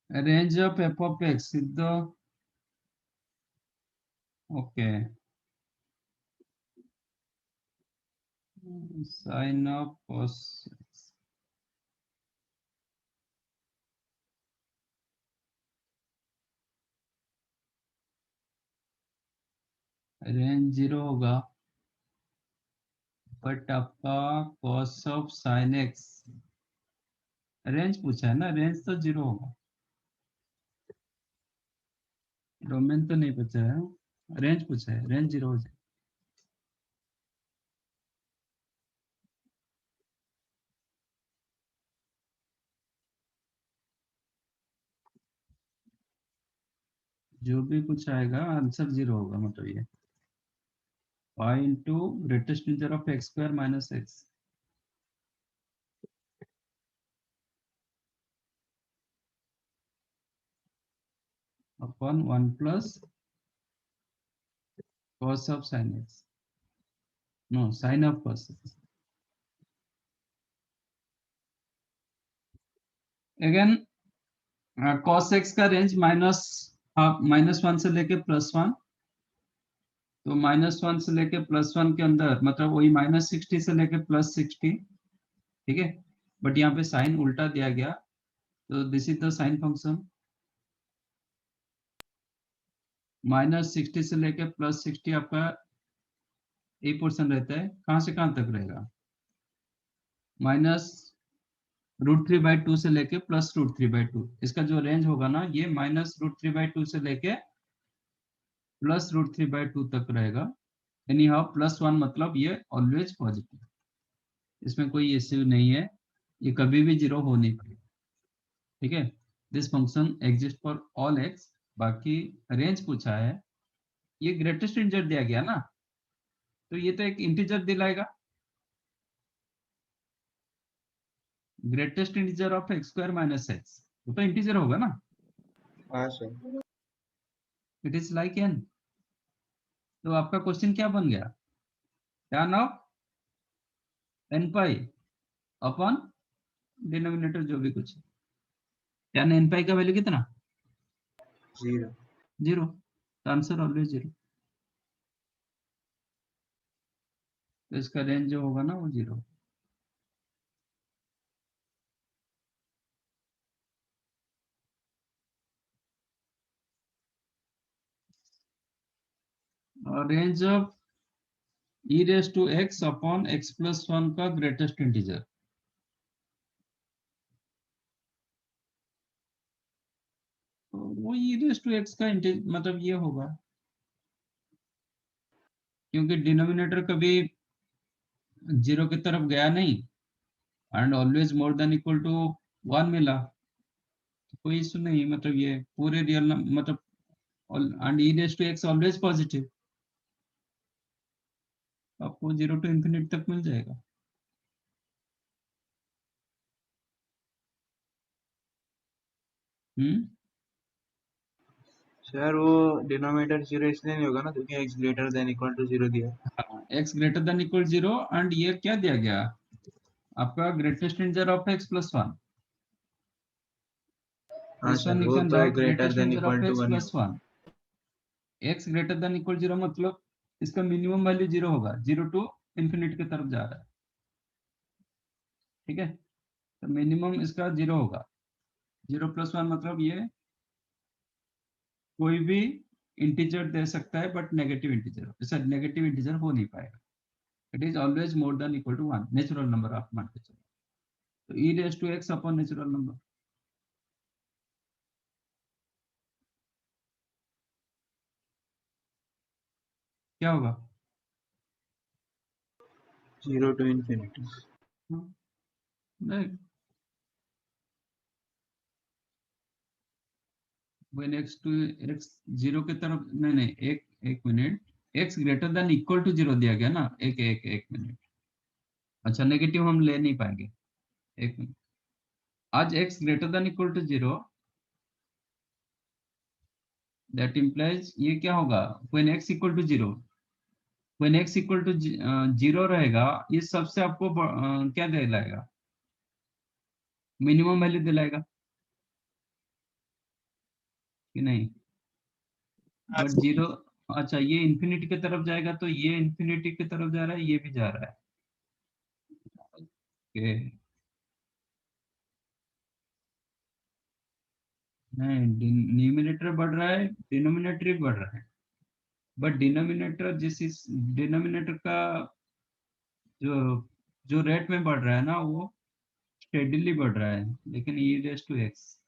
Range of f of x सिद्ध, okay, sine of cos x, range 0 होगा, बट आपका cos of sin x, range पूछा है ना, रेंज तो 0 होगा, डोमेन तो नहीं पूछा है, रेंज पूछा है, रेंज 0 हो जाए। जो भी कुछ आएगा आंसर 0 होगा, मतलब ये pi into greatest integer of x square minus x upon 1 plus cos of sin x, no, sin of cos x। Again cos x का रेंज -1 से लेके +1, तो -1 से लेके +1 के अंदर मतलब वही -60 से लेके +60, ठीक है। बट यहाँ पे साइन उल्टा दिया गया, तो this is the sine function, -60 से लेके +60 आपका ए पोर्शन रहता है, कहां से कहां तक रहेगा, -√3/2 से लेके +√3/2, इसका जो रेंज होगा ना, ये -√3/2 से लेके +√3/2 तक रहेगा। एनी हाउ +1 मतलब ये ऑलवेज पॉजिटिव, इसमें कोई इश्यू नहीं है, ये कभी भी 0 हो नहीं पाएगा। ठीक है, this function exist for all x. बाकी रेंज पूछा है, ये ग्रेटेस्ट इंटीजर दिया गया ना, तो ये तो एक इंटीजर दिलाएगा, greatest integer of x square minus x, वो तो इंटीजर होगा ना, हाँ sir. It is like n। तो आपका क्वेश्चन क्या बन गया, tan of n pi upon denominator जो भी कुछ, tan n पाई का वैल्यू कितना, 0। 0, तो आंसर ऑलवेज 0, तो इसका रेंज जो होगा ना वो 0। और range of e⁻x upon x+1 का ग्रेटेस्ट इंटीजर, तो वो e⁻x का मतलब ये होगा, क्योंकि डिनोमिनेटर कभी 0 की तरफ गया नहीं and always more than equal to 1 मिला, तो कोई इशू नहीं, मतलब ये पूरे रियल मतलब एंड e⁻x ऑलवेज पॉजिटिव, आपको 0 to ∞ तक मिल जाएगा। सर वो डिनोमिनेटर 0 इसलिए नहीं होगा ना क्योंकि x greater than equal to 0 दिया है। हाँ, x greater than equal 0 and ये क्या दिया गया आपका ग्रेटेस्ट इंटीजर ऑफ x+1, हाँ this सर, one you वो can तो write greater greatest than integer equal of to x 1। plus 1, x greater than equal 0 मतलब इसका मिनिमम वैल्यू 0 होगा, 0 टू इंफिनिटी की तरफ जा रहा है, ठीक है। तो मिनिमम इसका 0 होगा, 0+1 मतलब ये कोई भी इंटीजर दे सकता है बट नेगेटिव इंटीजर, ऐसा नेगेटिव इंटीजर हो नहीं पाएगा। It is always more than equal to 1, natural number आप मान के चलो। तो e raise to x upon natural number क्या होगा? 0 to infinity. नहीं, when x to x 0 की तरफ, नहीं नहीं, एक minute, x greater than equal to 0 दिया गया ना, एक मिनट, अच्छा नेगेटिव हम ले नहीं पाएंगे, एक मिनट। आज x greater than equal to 0, that implies ये क्या होगा, when x equal to 0, when x equal to 0 रहेगा, ये सबसे आपको क्या दिलाएगा, मिनिमम वैल्यू दिलाएगा कि नहीं? बट 0, अच्छा ये इंफिनिटी की तरफ जाएगा तो ये इंफिनिटी की तरफ जा रहा है, ये भी जा रहा है, ओके। नहीं, न्यूमिनेटर बढ़ रहा है, डिनोमिनेटर भी बढ़ रहा है, बट डिनोमिनेटर जिस डिनोमिनेटर का जो जो रेट में बढ़ रहा है ना, वो स्टेडीली बढ़ रहा है, लेकिन e raise to x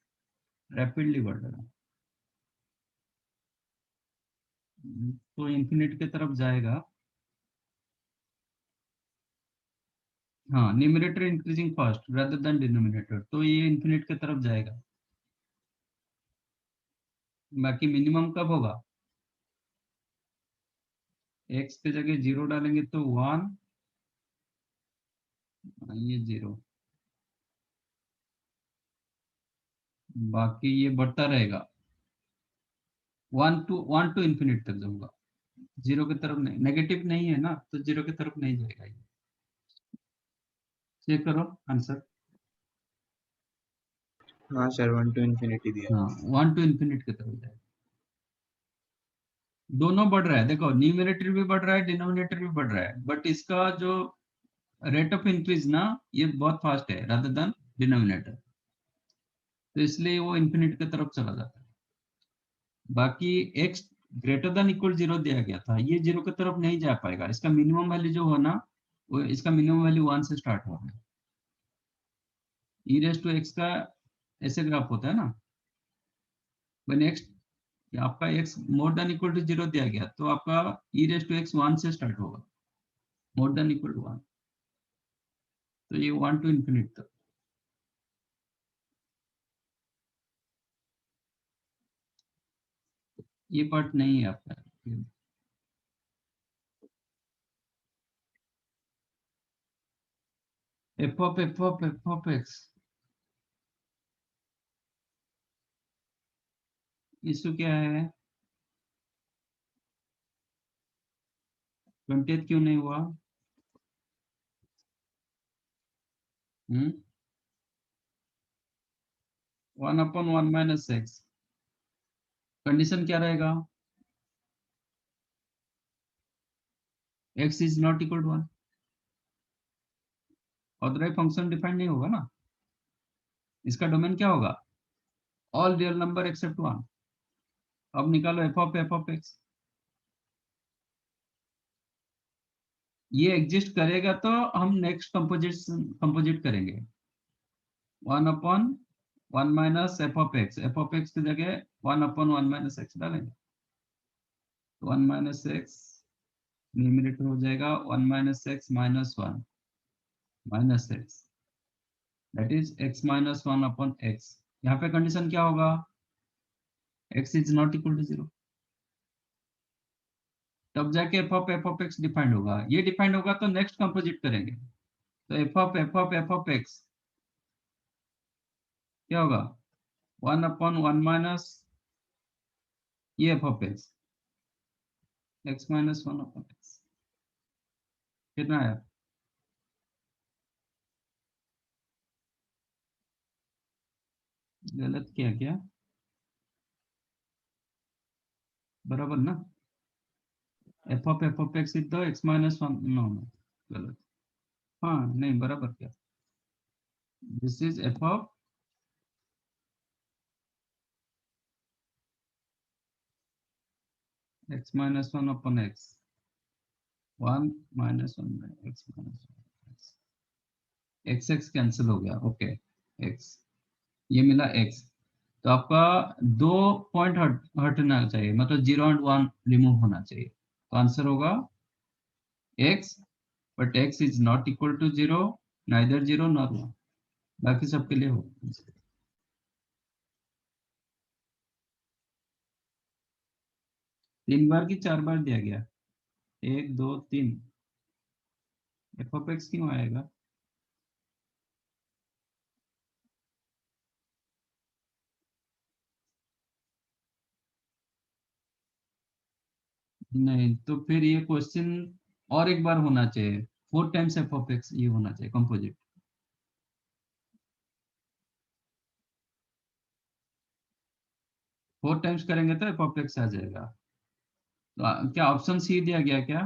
rapidly बढ़ रहा है, तो इंफिनिटी की तरफ जाएगा। हाँ, numerator increasing fast rather than denominator, तो ये इंफिनिटी की तरफ जाएगा। बाकी मिनिमम कब होगा, एक्स की जगह 0 डालेंगे तो 1, ये 0, बाकी ये बढ़ता रहेगा, 1 टू इंफिनिटी तक जाऊंगा, 0 की तरफ नहीं, नेगेटिव नहीं है ना, तो 0 की तरफ नहीं जाएगा ये। चेक करो आंसर। हाँ सर, 1 to infinity दिया। हाँ, 1 टू इंफिनिटी की तरफ जाएगा, दोनों बढ़ रहा है, देखो न्यूमरेटर भी बढ़ रहा है, डिनोमिनेटर भी बढ़ रहा है, बट इसका जो रेट ऑफ इंक्रीज ना, ये बहुत फास्ट है रादर देन डिनोमिनेटर, तो इसलिए वो इंफिनिटी की तरफ चला जाता है। बाकी x ग्रेटर देन इक्वल 0 दिया गया था, ये 0 की तरफ नहीं जा पाएगा, इसका मिनिमम वैल्यू जो हो ना, वो इसका मिनिमम वैल्यू 1 से स्टार्ट हो रहा है। e रेज टू x का ऐसे ग्राफ होता है ना, when x, आपका x more than equal to 0 दिया गया, तो आपका e रेज टू x 1 से स्टार्ट होगा, मोर देन इक्वल टू 1, तो ये 1 टू इंफिनिटी तक। ये पार्ट नहीं है आपका, f ऑफ x, इशू क्या है, 20th क्यों नहीं हुआ? 1/1 - x, कंडीशन क्या रहेगा, x is not equal to 1, order function defined नहीं होगा ना, इसका डोमेन क्या होगा, ऑल रियल नंबर एक्सेप्ट 1। अब निकालो f ऑफ x, ये एग्जिस्ट करेगा तो हम नेक्स्ट कंपोजिट करेंगे, 1/1 - f ऑफ x की जगह 1/1 - x डालेंगे, 1 - x न्यूमरेटर हो जाएगा 1 - x -1 -x, that is x -1/x। यहाँ पे कंडीशन क्या होगा, x is not equal to 0, तब जाके f ऑफ x डिफाइंड होगा, ये डिफाइंड होगा तो नेक्स्ट कंपोजिट करेंगे, तो f ऑफ x क्या होगा, 1/1 माइनस ये f of x, x -1/x, कितना है, गलत किया क्या, बराबर ना? F of x is the x minus one, no no गलत, हाँ नहीं बराबर क्या, this is F of x minus one upon x, one minus one by x minus one, x x cancel हो गया, ओके एक्स, ये मिला एक्स, तो आपका दो पॉइंट हटना चाहिए, मतलब 0 और 1 रिमूव होना चाहिए, तो आंसर होगा x, but x is not equal to 0, neither 0 not 1, बाकी सबके लिए हो। 3 बार की 4 बार दिया गया, 1 2 3, एफ ऑफ एक्स क्यों आएगा? नहीं तो फिर ये क्वेश्चन और एक बार होना चाहिए, 4 टाइम्स एफ ऑफ एक्स ये होना चाहिए कंपोजिट, फोर टाइम्स करेंगे तो एफ ऑफ एक्स आ जाएगा। तो क्या ऑप्शन सी दिया गया क्या?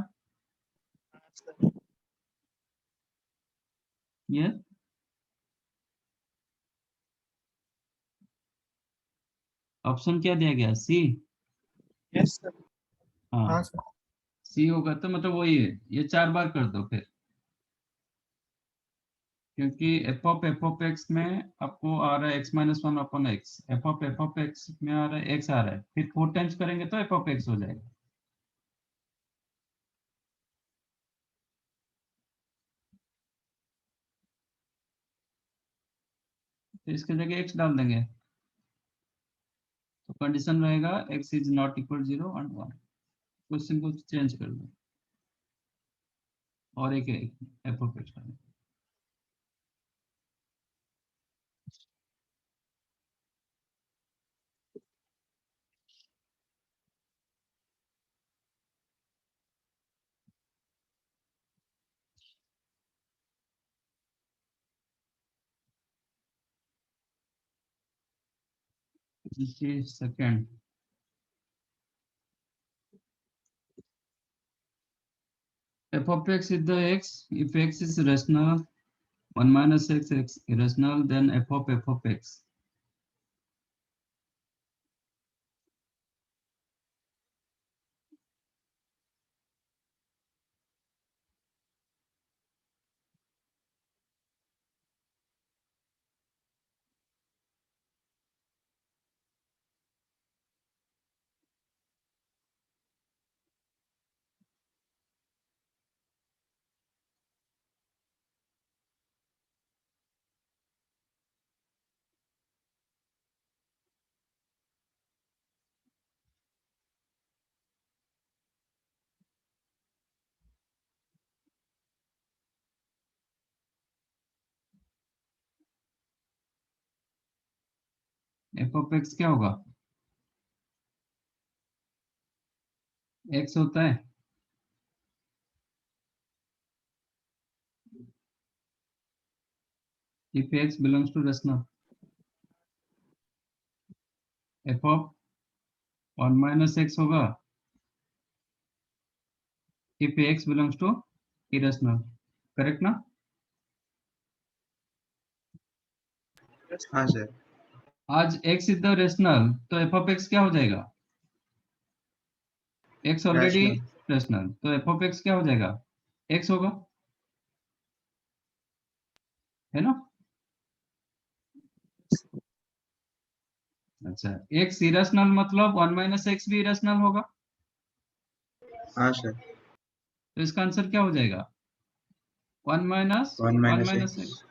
ये ऑप्शन क्या दिया गया, सी? Yes sir. हाँ हाँ सर। सी होगा तो मतलब वही है, ये 4 बार कर दो फिर, क्योंकि एफ ऑफ एक्स में आपको आ रहा है x minus one upon x, f of x में आ रहा है एक्स आ रहा है, फिर 4 टाइम्स करेंगे तो एफ ऑफ एक्स हो जाएगा। तो इसके जगह एक्स डाल देंगे, तो कंडीशन रहेगा x is not equal 0 and 1, question को चेंज कर दो और एक एफ ऑफ एक्स डालें। Second, f of x is the x, if x is rational, 1 minus x irrational, then f of x. f of x क्या होगा? x होता है, if x belongs to rational, f of 1 minus x होगा if x belongs to irrational, correct ना? हाँ सर। आज x इज द रेशनल, तो f of x क्या हो जाएगा? x already Rational. रेशनल, तो f of x क्या हो जाएगा? x होगा, है ना? अच्छा, x इरेशनल मतलब 1 माइनस एक्स भी इरेशनल होगा, हाँ सर। तो इसका आंसर क्या हो जाएगा? 1 माइनस 1 minus एक्स, x.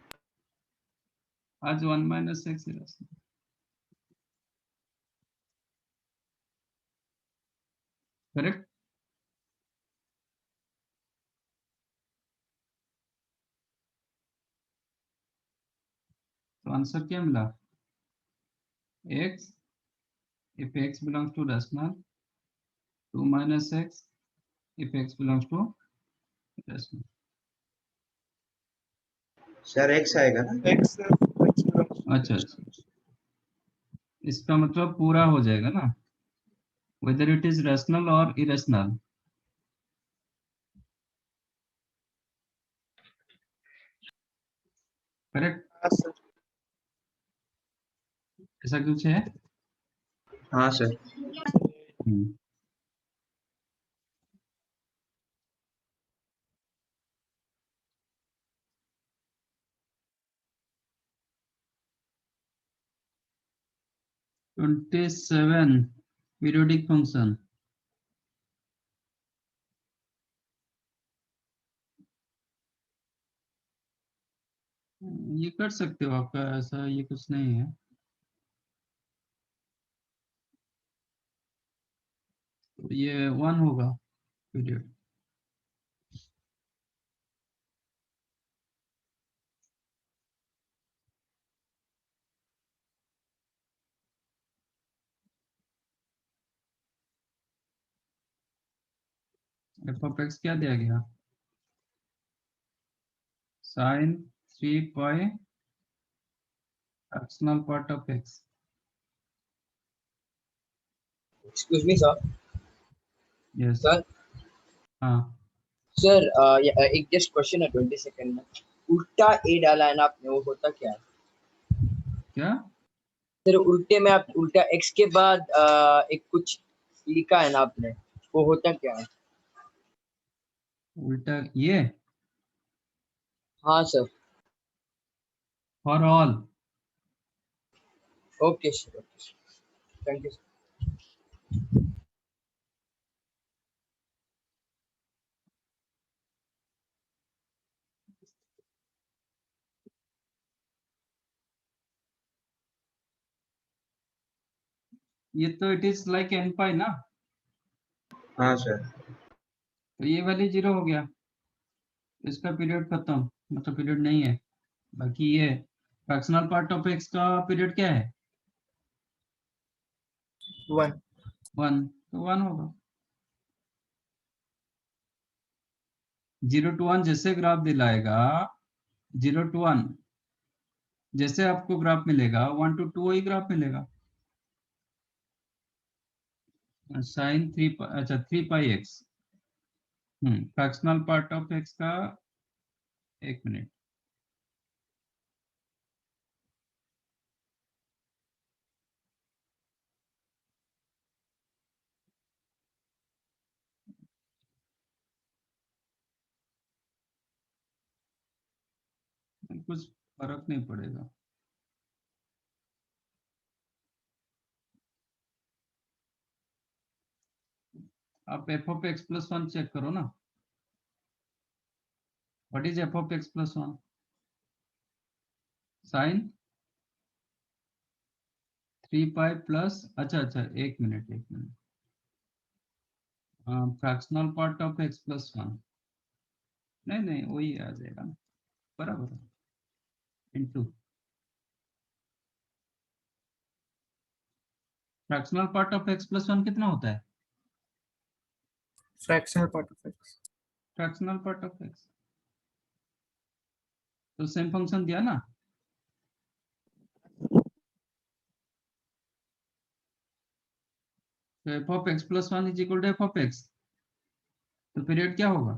आज 1 माइनस एक्स इरेशनल, करेक्ट? तो आंसर क्या मिला? x, if x belongs to rational, 2 minus x if x belongs to rational. Sir x आएगा ना? एक्स अच्छा अच्छा, इसका मतलब पूरा हो जाएगा ना, whether it is rational or irrational. Correct, हाँ सर। ऐसा कुछ है? हाँ सर। हम्म। (27) periodic function. ये कर सकते हो, आपका ऐसा ये कुछ नहीं है। तो ये 1 होगा पीरियड। एफ ऑफ एक्स क्या दिया गया? sin 3 pi fractional part of x. Excuse me, sir. Yes. Sir, हाँ, sir, एक जस्ट क्वेश्चन है 20 सेकंड में। उल्टा ए डाला है ना आपने, वो होता क्या है? क्या सर उल्टे में आप उल्टा एक्स के बाद एक कुछ लिखा है ना आपने, वो होता क्या है? उल्टा ये हाँ sir. For all. Okay sir, okay, thank you. ये तो इट इज लाइक एन पाई ना, हाँ सर। तो ये वाली 0 हो गया, इसका पीरियड खत्म, मतलब पीरियड नहीं है। बाकी ये फ्रैक्शनल पार्ट ऑफ एक्स का पीरियड क्या है? 1। 1, तो 1 होगा। 0 to 1 जैसे ग्राफ दिलाएगा, 0 to 1 जैसे आपको ग्राफ मिलेगा, 1 to 2 वही ग्राफ मिलेगा। साइन 3, अच्छा 3 pi X, fractional part of X का, 1 मिनट, कुछ फर्क नहीं पड़ेगा। आप F of x plus 1 check करो ना, what is F of x plus 1? Sine 3 pi plus, अच्छा अच्छा 1 minute 1 minute, fractional part of x plus 1, नहीं नहीं वही आ जाएगा ना, बराबर है, into fractional part of x plus 1 कितना होता है? fractional part of x. Fractional part of x, तो सेम फंक्शन दिया ना, तो f of x plus 1 is equal to F of x, तो पीरियड क्या होगा?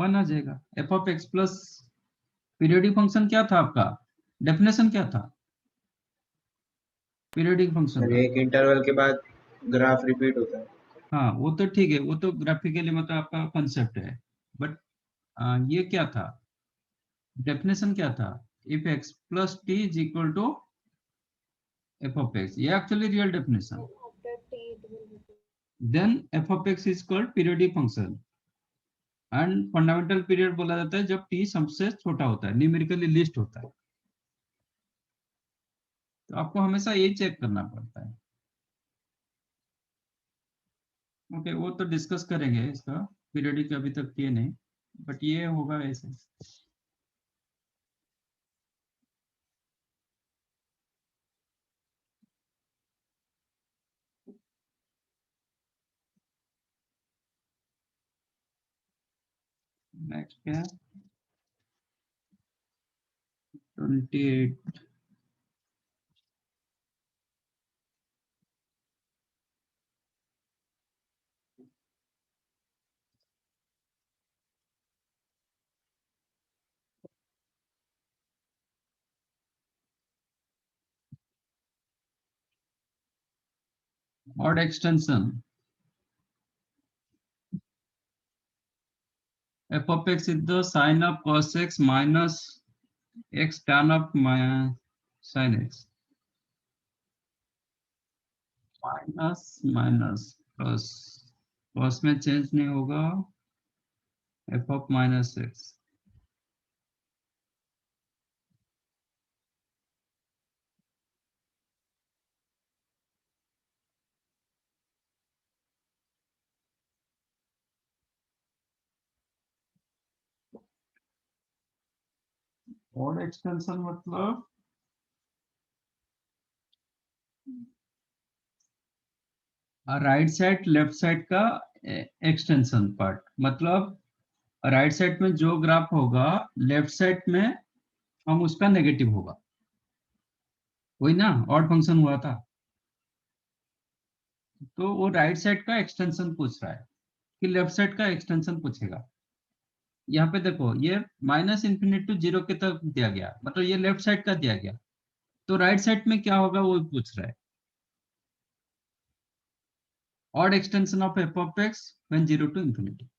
1 आ जाएगा। F of x plus periodic function क्या था आपका? डेफिनेशन क्या था पीरियडिक फंक्शन सर का? एक इंटरवल के बाद ग्राफ रिपीट होता है। हाँ वो तो ठीक है, वो तो ग्राफिकली मतलब आपका कंसेप्ट है, बट ये क्या था, डेफिनेशन क्या था? If X plus T is equal to F of X, ये actually real definition. After t it will be. Then F of x is called periodic function, and fundamental period बोला जाता है जब टी सबसे छोटा होता है, न्यूमेरिकली लिस्ट होता है। तो आपको हमेशा ये चेक करना पड़ता है। ओके, वो तो डिस्कस करेंगे इसका, पीरियडिक अभी तक किए नहीं, बट ये होगा ऐसे। नेक्स्ट क्या है? 28 odd extension. F of x is the sine of cos x minus x tan of sin x. Minus plus, cos में चेंज नहीं होगा, f of माइनस एक्स. और एक्सटेंशन मतलब राइट साइड लेफ्ट साइड का एक्सटेंशन पार्ट. मतलब राइट साइड में जो ग्राफ होगा लेफ्ट साइड में हम उसका नेगेटिव होगा. वही ना ऑड फंक्शन हुआ था. तो वो राइट साइड का एक्सटेंशन पूछ रहा है कि लेफ्ट साइड का एक्सटेंशन पूछेगा. यहाँ पे देखो ये माइनस इंफिनिटी टू जीरो के तक दिया गया, मतलब ये लेफ्ट साइड का दिया गया. तो राइट साइड में क्या होगा वो पूछ रहा है. Odd extension of f of x when zero to infinity.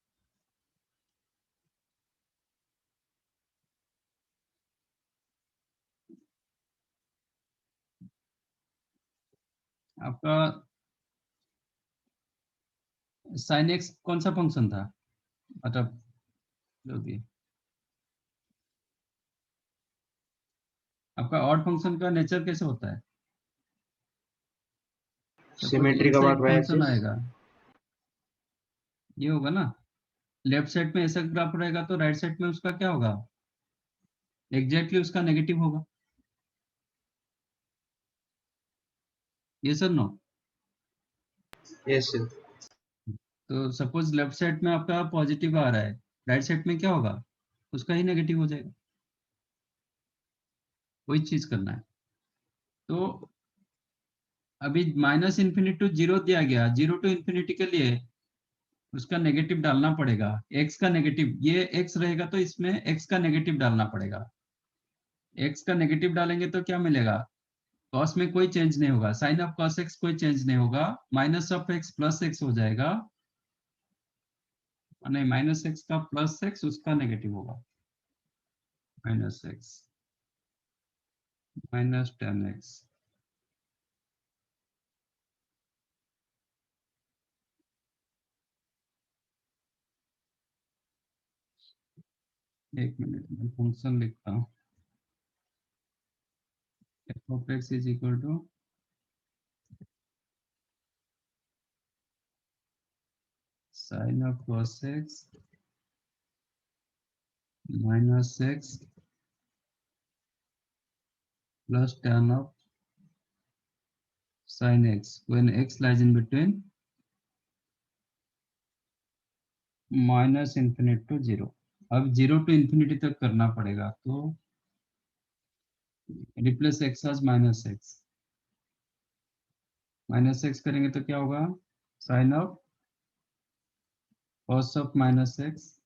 आपका साइन एक्स कौन सा फंक्शन था, मतलब जो भी आपका ऑड फंक्शन का नेचर कैसे होता है. सिमेट्रिक ऐसा अबाउट एक वाई फंक्शन एक्सिस. आएगा, ये होगा ना. लेफ्ट साइड में ऐसा ग्राफ रहेगा तो राइट साइड में उसका क्या होगा, एग्जैक्टली उसका नेगेटिव होगा. ये सर नो. Yes sir. तो सपोज लेफ्ट साइड में आपका पॉजिटिव आ रहा है, राइट साइड में क्या होगा, उसका ही नेगेटिव हो जाएगा. वही चीज करना है. तो अभी माइनस इंफिनिटी टू जीरो दिया गया, जीरो टू इंफिनिटी के लिए उसका नेगेटिव डालना पड़ेगा. एक्स का नेगेटिव, ये एक्स रहेगा तो इसमें एक्स का नेगेटिव डालना पड़ेगा. एक्स का नेगेटिव डालेंगे तो क्या मिलेगा, कॉस में कोई चेंज नहीं होगा, साइन ऑफ कॉस एक्स कोई चेंज नहीं होगा, minus of x plus x हो जाएगा. नहीं, माइनस एक्स का प्लस एक्स उसका नेगेटिव होगा, minus x minus tan x. एक मिनट में फंक्शन लिखता हूँ. F of x is equal to sine of cos x minus x plus tan of sin x when x lies in between minus infinity to zero. अब जीरो टू इंफिनिटी तक करना पड़ेगा, तो replace x as minus x करेंगे तो क्या होगा, sine of cos of minus x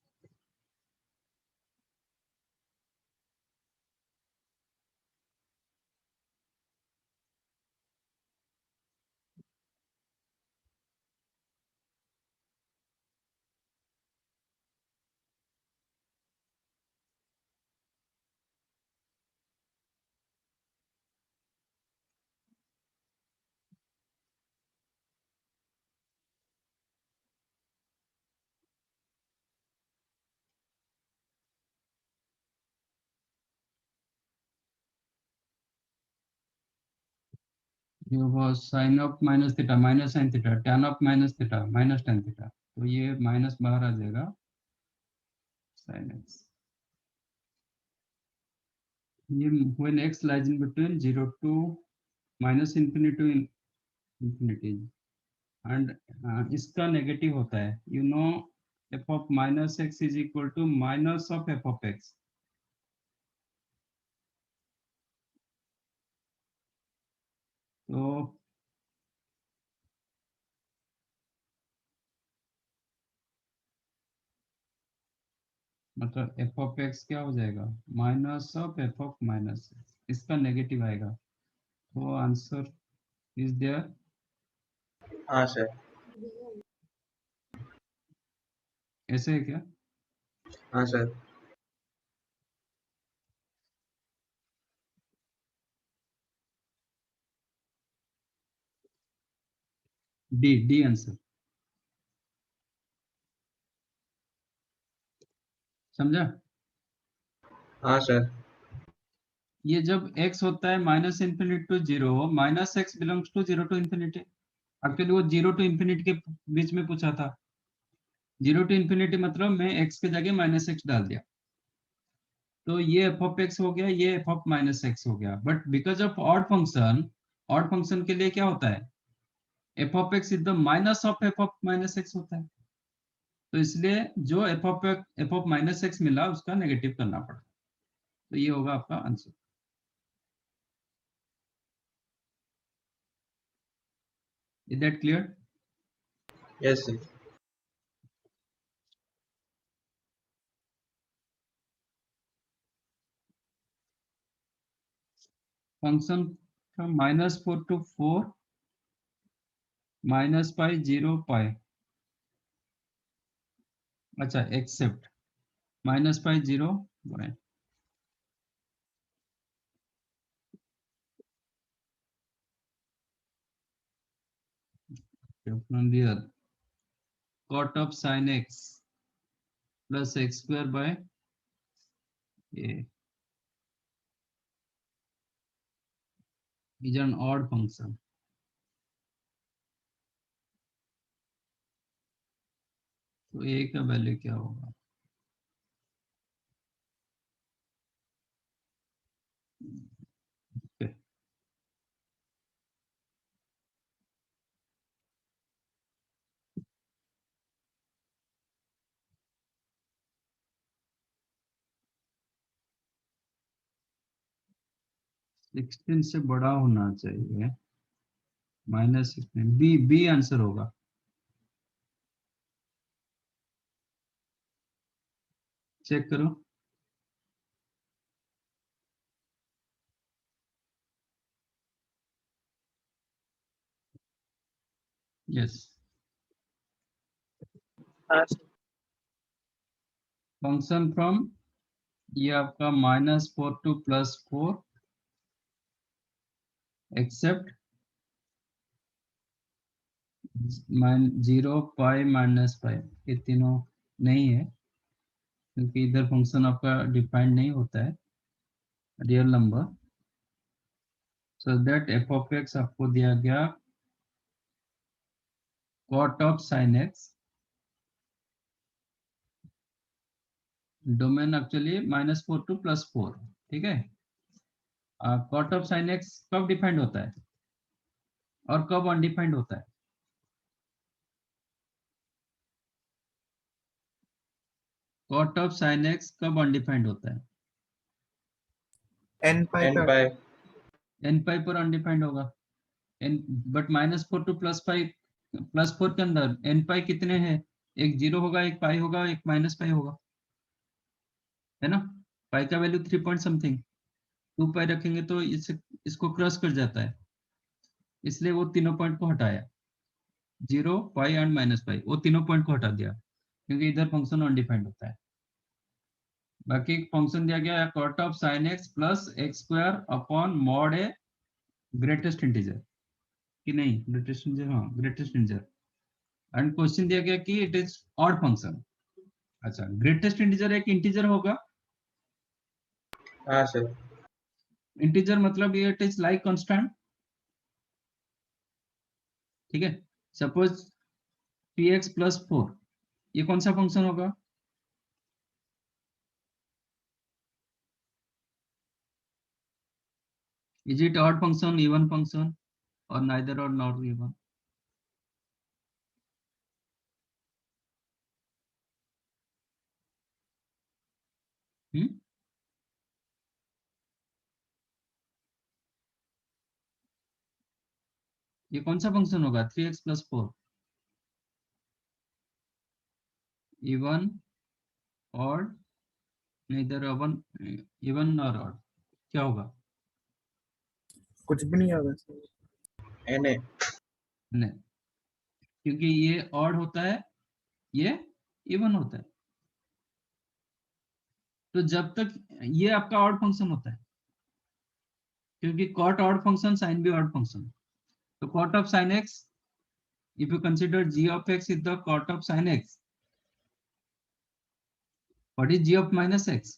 ये वो sine of minus theta minus sine theta tan of minus theta minus tan theta. तो ये माइनस बाहर आ जाएगा, साइन एक्स. ये when x lies in between 0 to minus infinity to infinity and इसका नेगेटिव होता है, you know f of minus x is equal to minus of f of x. तो मतलब f of x क्या हो जाएगा, minus of f of minus x, इसका नेगेटिव आएगा. तो आंसर इज देयर. हाँ सर। ऐसे है क्या? हाँ सर। D answer. समझा? हाँ सर। ये जब x होता है minus infinity to zero, minus x belongs to zero to infinity. Actually वो जीरो टू इन्फिनिटी के बीच में पूछा था। जीरो टू इन्फिनिटी मतलब मैं x के जगह माइनस एक्स डाल दिया, तो ये एफ ऑफ एक्स हो गया, ये एफ ऑफ माइनस एक्स हो गया। But because of odd function के लिए क्या होता है, f of x is the minus of f of minus x होता है। तो इसलिए जो एफ ऑफ माइनस एक्स मिला उसका नेगेटिव करना पड़ता। तो ये होगा आपका answer. Is that clear? Yes sir. Function from -4 to 4, -π 0π, अच्छा accept -π 0 from here cot of sin x plus x square by a is an odd function. तो a का वैल्यू क्या होगा? Okay. सिक्सटीन से बड़ा होना चाहिए, -16, बी आंसर होगा। चेक करो। यस। हाँ सर। फंक्शन फ्रॉम ये आपका -4 to +4 एक्सेप्ट 0 π -π, ये तीनों नहीं है क्योंकि इधर फंक्शन आपका डिफाइंड नहीं होता है real number. So that F of x आपको दिया गया cot of sin x, domain actually -4 to +4, ठीक है। cot of sin x कब डिफाइंड होता है और कब अनडिफाइंड होता है? cot of sin x कब अनडिफाइंड होता है? एन पाई n पाई पर अनडिफाइंड होगा। n बट -4 to +4 के अंदर n पाई कितने हैं? एक 0 होगा, एक पाई होगा, एक -π होगा, है ना। पाई का वैल्यू 3 पॉइंट समथिंग, 2 पाई रखेंगे तो इसको क्रॉस कर जाता है, इसलिए वो तीनों पॉइंट को हटाया, 0 पाई एंड -π, वो तीनों पॉइंट को हटा दिया क्योंकि इधर फंक्शन अनडिफाइंड होता है। बाकी फंक्शन दिया गया है cot of sin x plus X square upon mod a greatest integer, कि नहीं ग्रेटेस्ट इंटीजर, हाँ ग्रेटेस्ट इंटीजर। एंड क्वेश्चन दिया गया कि इट इज ऑड फंक्शन। अच्छा, ग्रेटेस्ट इंटीजर एक इंटीजर होगा। हाँ सर। इंटीजर मतलब ये इट इज लाइक कांस्टेंट, ठीक है। सपोज 3x + 4, ये कौन सा फंक्शन होगा? Is it odd function, even function, और नाइदर और नॉट इवन? ये कौन सा फंक्शन होगा 3x + 4? Even, odd, neither even or odd, क्या होगा? कुछ भी नहीं होगा सर। N A. नहीं, क्योंकि ये ऑड होता है, ये इवन होता है। तो जब तक ये आपका ऑड फंक्शन होता है, क्योंकि कॉट ऑड फंक्शन, साइन भी ऑड फंक्शन। तो cot of sine x, if you consider g of x is the cot of sin x, what is g of minus x?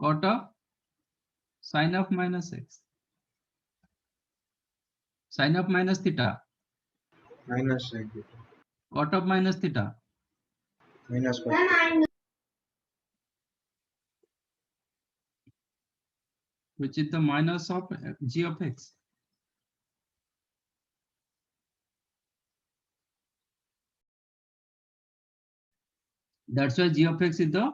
Cot of sin of minus x, sin of minus theta, minus sine theta, cot of minus theta, minus cos, which is the minus of g of x. That's why g of x is the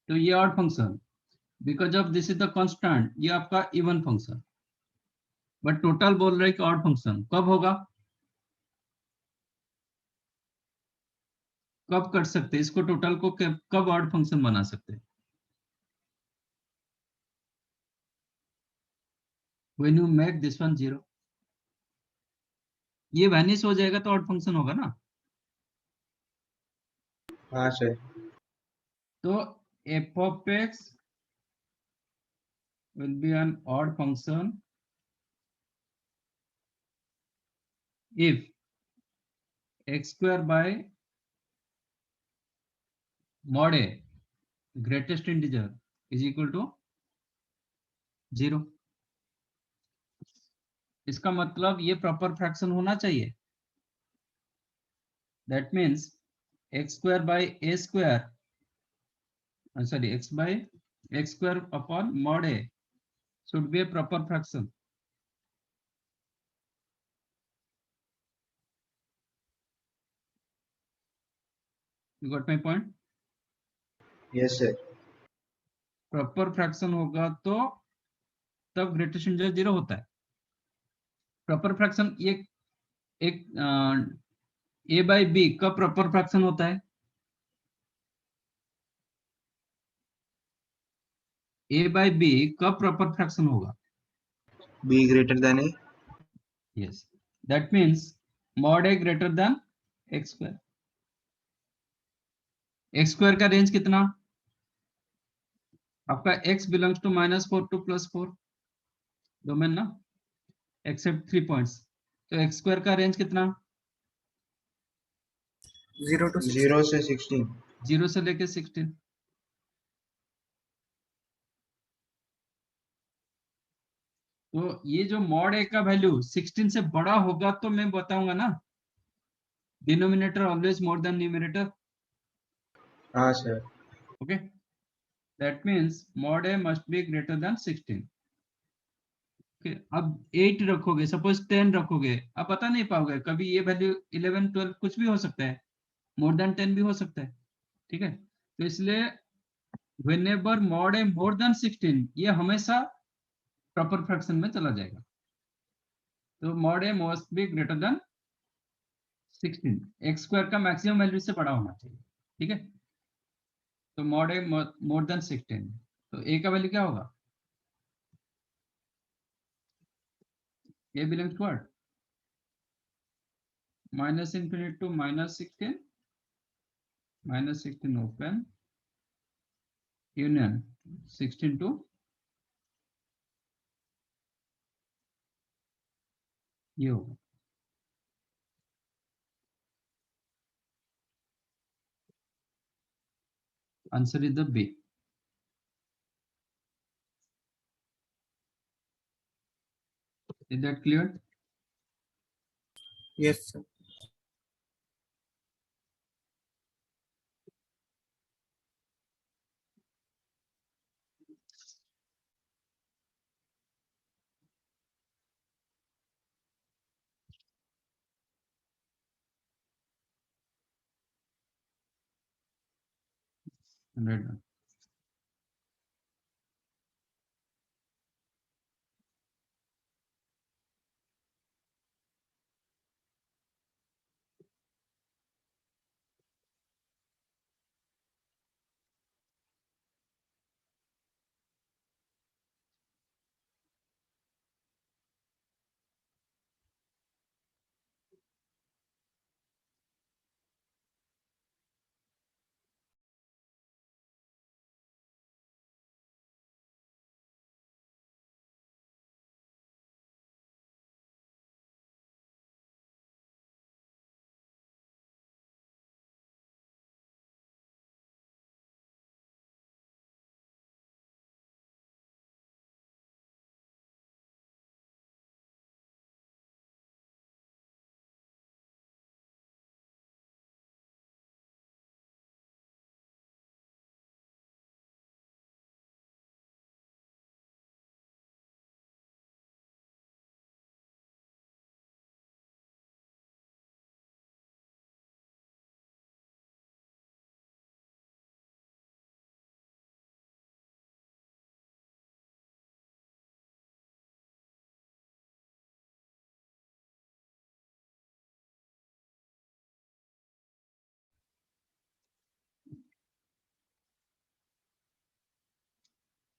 तो ये odd function, because of this is the constant, ये आपका इवन फंक्शन, बट टोटल बोल रहे हैं कि ऑड फंक्शन। कब होगा, कब कर सकते हैं इसको, टोटल को कब ऑड फंक्शन बना सकते हैं? When you make this one 0, ये वैनिश हो जाएगा तो ऑड फंक्शन होगा ना। हाँ सर, तो f of x will be an odd function if x square by mod a greatest integer is equal to 0। इसका मतलब ये प्रॉपर फ्रैक्शन होना चाहिए। That means x square by a square, sorry, x by x square upon mod a should be a proper fraction। You got my point? Yes sir, proper fraction होगा तो तब ग्रेटेस्ट इंटीजर 0 होता है। प्रॉपर फ्रैक्शन ये एक a by b कब प्रॉपर फ्रैक्शन होता है? a by b कब प्रॉपर फ्रैक्शन होगा? B greater than a, yes, that means mod a greater than x square. x square का रेंज कितना आपका? x belongs to -4 to +4 domain ना, एक्सेप्ट 3 पॉइंट्स। तो x स्क्वायर का रेंज कितना? 0 to 0 से 16, 0 से लेके 16। तो ये जो मॉड ए का वैल्यू 16 से बड़ा होगा तो मैं बताऊंगा ना, denominator always more than numerator. हाँ sir, okay, that means mod A must be greater than 16। Okay, अब 8 रखोगे, सपोज 10 रखोगे, आप बता नहीं पाओगे, कभी ये वैल्यू 11 12 कुछ भी हो सकता है, मोर देन 10 भी हो सकता है। ठीक है, तो इसलिए whenever mod a more than 16 ये हमेशा प्रॉपर फ्रैक्शन में चला जाएगा। तो mod a must be greater than 16, x square का मैक्सिमम वैल्यू से बड़ा होना चाहिए। ठीक है, तो mod a मोर देन 16, तो a का वैल्यू क्या होगा? a belongs to what? minus infinity to -16, -16 open union 16 to ये होगा। Answer is the b. Is that clear? yes sir. Right,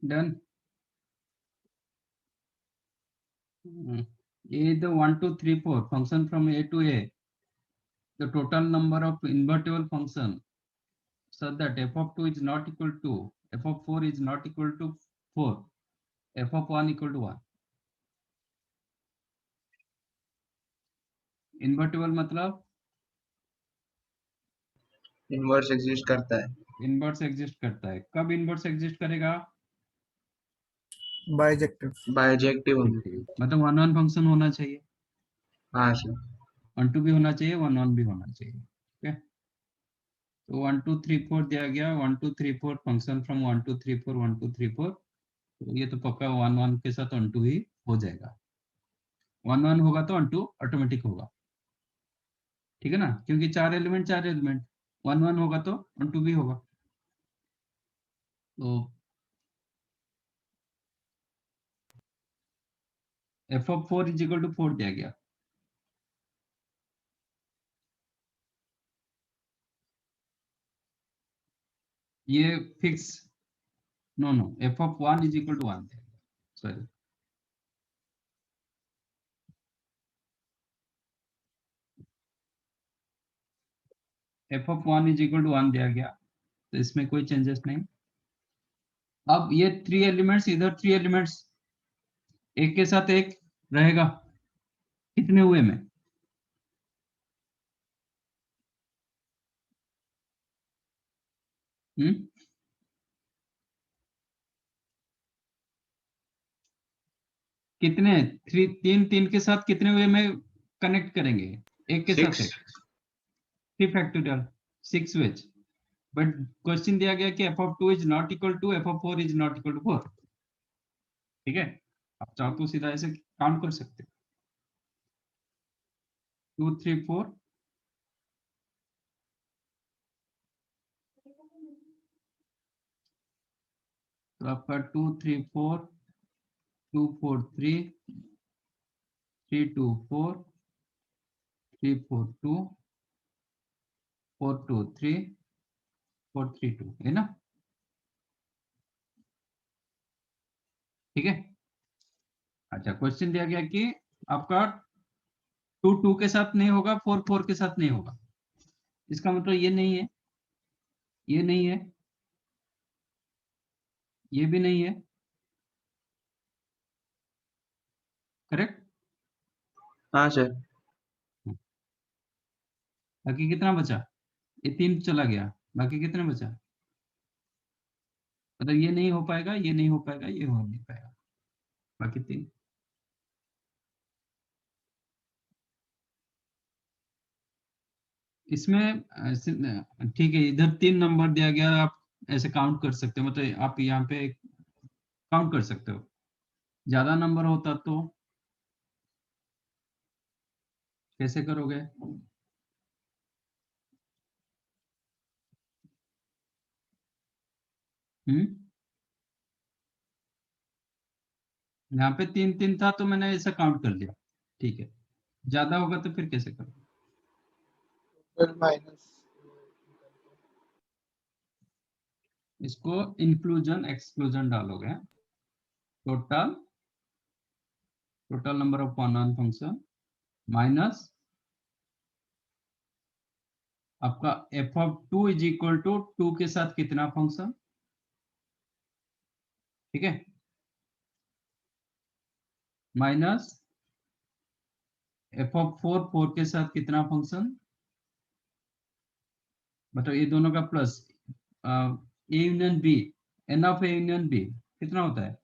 Done. A the 1 2 3 4 function from A to A, the total number of invertible function such that f of 2 is not equal to f of 4 is not equal to 4, f of 1 equal to 1. Invertible मतलब इनवर्स एग्जिस्ट करता है। इनवर्स एग्जिस्ट करता है। कब इनवर्स एग्जिस्ट करेगा? बाइजेक्टिव। बाइजेक्टिव होना। मतलब 1 1 फंक्शन होना चाहिए, हाँ सर। 1 2 भी होना चाहिए, 1 1 भी होना चाहिए। ठीक है, तो 1 2 3 4 दिया गया, 1 2 3 4 फंक्शन फ्रॉम 1 2 3 4 1 2 3 4, तो ये तो पक्का 1 1 के साथ 1 2 ही हो जाएगा। 1 1 होगा तो 1 2 ऑटोमेटिक होगा, ठीक है ना, क्योंकि 4 एलिमेंट 1 1 होगा तो 1 2 भी होगा। तो f of 4 is equal to 4 दिया गया, ये fix, no f of 1 is equal to 1 दिया गया, sorry f of 1 is equal to 1 दिया गया, तो इसमें कोई चेंजेस नहीं। अब ये 3 एलिमेंट्स, इधर 3 एलिमेंट्स एक के साथ एक रहेगा, कितने हुए में? कितने 3 के साथ कितने हुए में कनेक्ट करेंगे? एक के साथ एक, 3 फैक्टोरियल 6 वेज। बट क्वेश्चन दिया गया कि f of 2 is not equal to f of 4 is not equal to 4। ठीक है, आप चाहो तो सीधा ऐसे काउंट कर सकते हो, 2 3 4, तो आपका 2 3 4 2 4 3 3 2 4 3 4 2 4 2 3 4 3 2, है ना? ठीक है, अच्छा क्वेश्चन दिया गया कि आपका 2 2 के साथ नहीं होगा, 4 4 के साथ नहीं होगा, इसका मतलब ये नहीं है, ये नहीं है, ये भी नहीं है, करेक्ट? हाँ सर। बाकी कितना बचा? ये 3 चला गया, बाकी कितना बचा? मतलब ये नहीं हो पाएगा, ये नहीं हो पाएगा, ये हो नहीं पाएगा, बाकी 3। इसमें ठीक है, इधर 3 नंबर दिया गया, आप ऐसे काउंट कर सकते हो, मतलब आप यहाँ पे काउंट कर सकते हो। ज्यादा नंबर होता तो कैसे करोगे? यहाँ पे 3 3 था तो मैंने ऐसा काउंट कर लिया, ठीक है, ज्यादा होगा तो फिर कैसे करोगे? माइनस इसको इंक्लूजन एक्सक्लूजन डालोगे, total number of 1 1 function minus आपका f of 2 is equal to 2 के साथ कितना फंक्शन, ठीक है, माइनस f of 4 4 के साथ कितना फंक्शन, मतलब ये दोनों का plus a union b, n of a union b कितना होता है?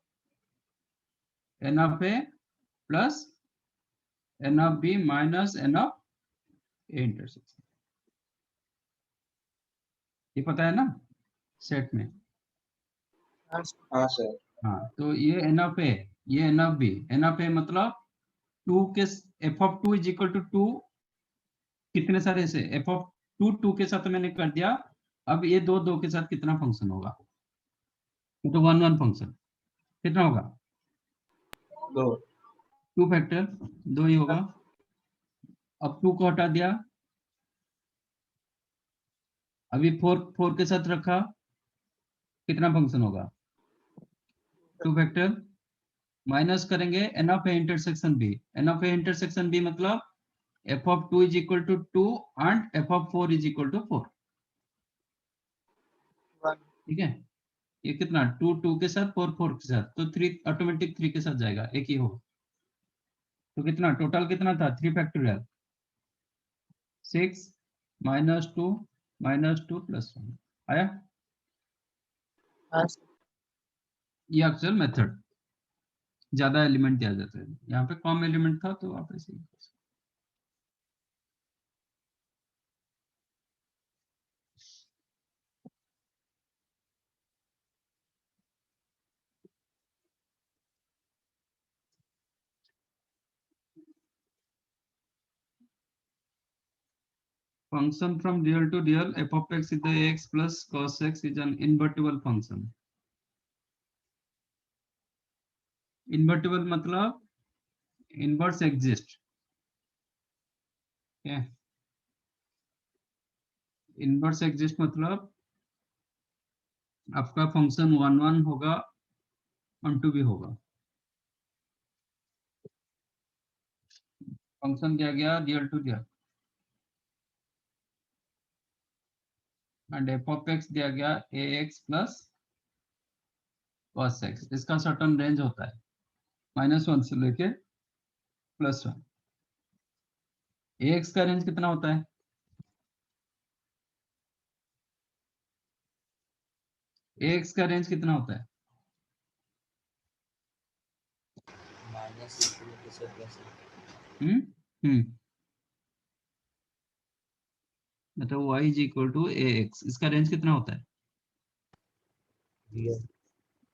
n of a plus n of b minus n of a intersection, ये पता है ना सेट में? हाँ सर। हाँ, तो ये n ऑफ a, ये n of b, n of a मतलब 2 के f of 2 is equal to 2 कितने सारे से f of 2 2 के साथ मैंने कर दिया, अब ये 2 2 के साथ कितना फंक्शन होगा? तो 1 1 फंक्शन कितना होगा? 2 फैक्टर 2 ही होगा। अब 2 को हटा दिया, अभी 4 4 के साथ रखा, कितना फंक्शन होगा? 2 फैक्टर माइनस करेंगे N of A intersection B. N of A intersection B मतलब F of 2 is equal to 2 and F of 4 is equal to 4। 1 ठीक है, ये कितना 2 2 के साथ 4 4 के साथ, तो 3 ऑटोमेटिक 3 के साथ जाएगा, एक ही हो। तो कितना टोटल कितना था 3 फैक्टोरियल 6 -2 -2 +1 आया। हाँ सर। ये एक्चुअल मेथड, ज्यादा एलिमेंट दिया जाता है, यहाँ पे कम एलिमेंट था तो आप ऐसे ही कर सकते। Function from real to real, f of x is the x plus cos x is an invertible function. Invertible मतलब inverse exist. Okay. Inverse exist मतलब आपका फंक्शन 1 1 होगा 1 2 भी होगा। फंक्शन दिया गया real to real and F of x दिया गया a x plus cos x. इसका सर्टन रेंज होता है -1 से लेके +1। ए एक्स का रेंज कितना होता है? ए एक्स का रेंज कितना होता है? मतलब y is equal to a x, इसका रेंज कितना होता है?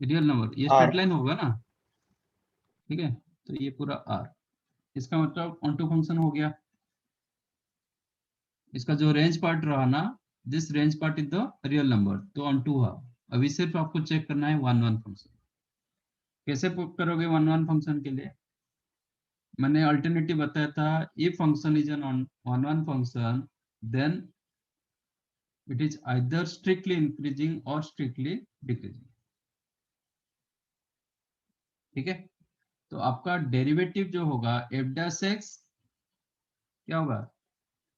रियल नंबर, ये स्ट्रेट लाइन होगा ना, ठीक है, तो ये पूरा r, इसका मतलब ऑन टू फंक्शन हो गया। इसका जो रेंज पार्ट रहा ना, this range part is the real number, तो ऑन टू हुआ। अभी सिर्फ आपको चेक करना है 1 1 फंक्शन। कैसे करोगे 1 1 फंक्शन के लिए? मैंने अल्टरनेटिव बताया था, if function is an 1 1 function then it is either strictly increasing और स्ट्रिक्टली डिक्रीजिंग। ठीक है, तो आपका डेरिवेटिव जो होगा एफ डैश एक्स क्या होगा?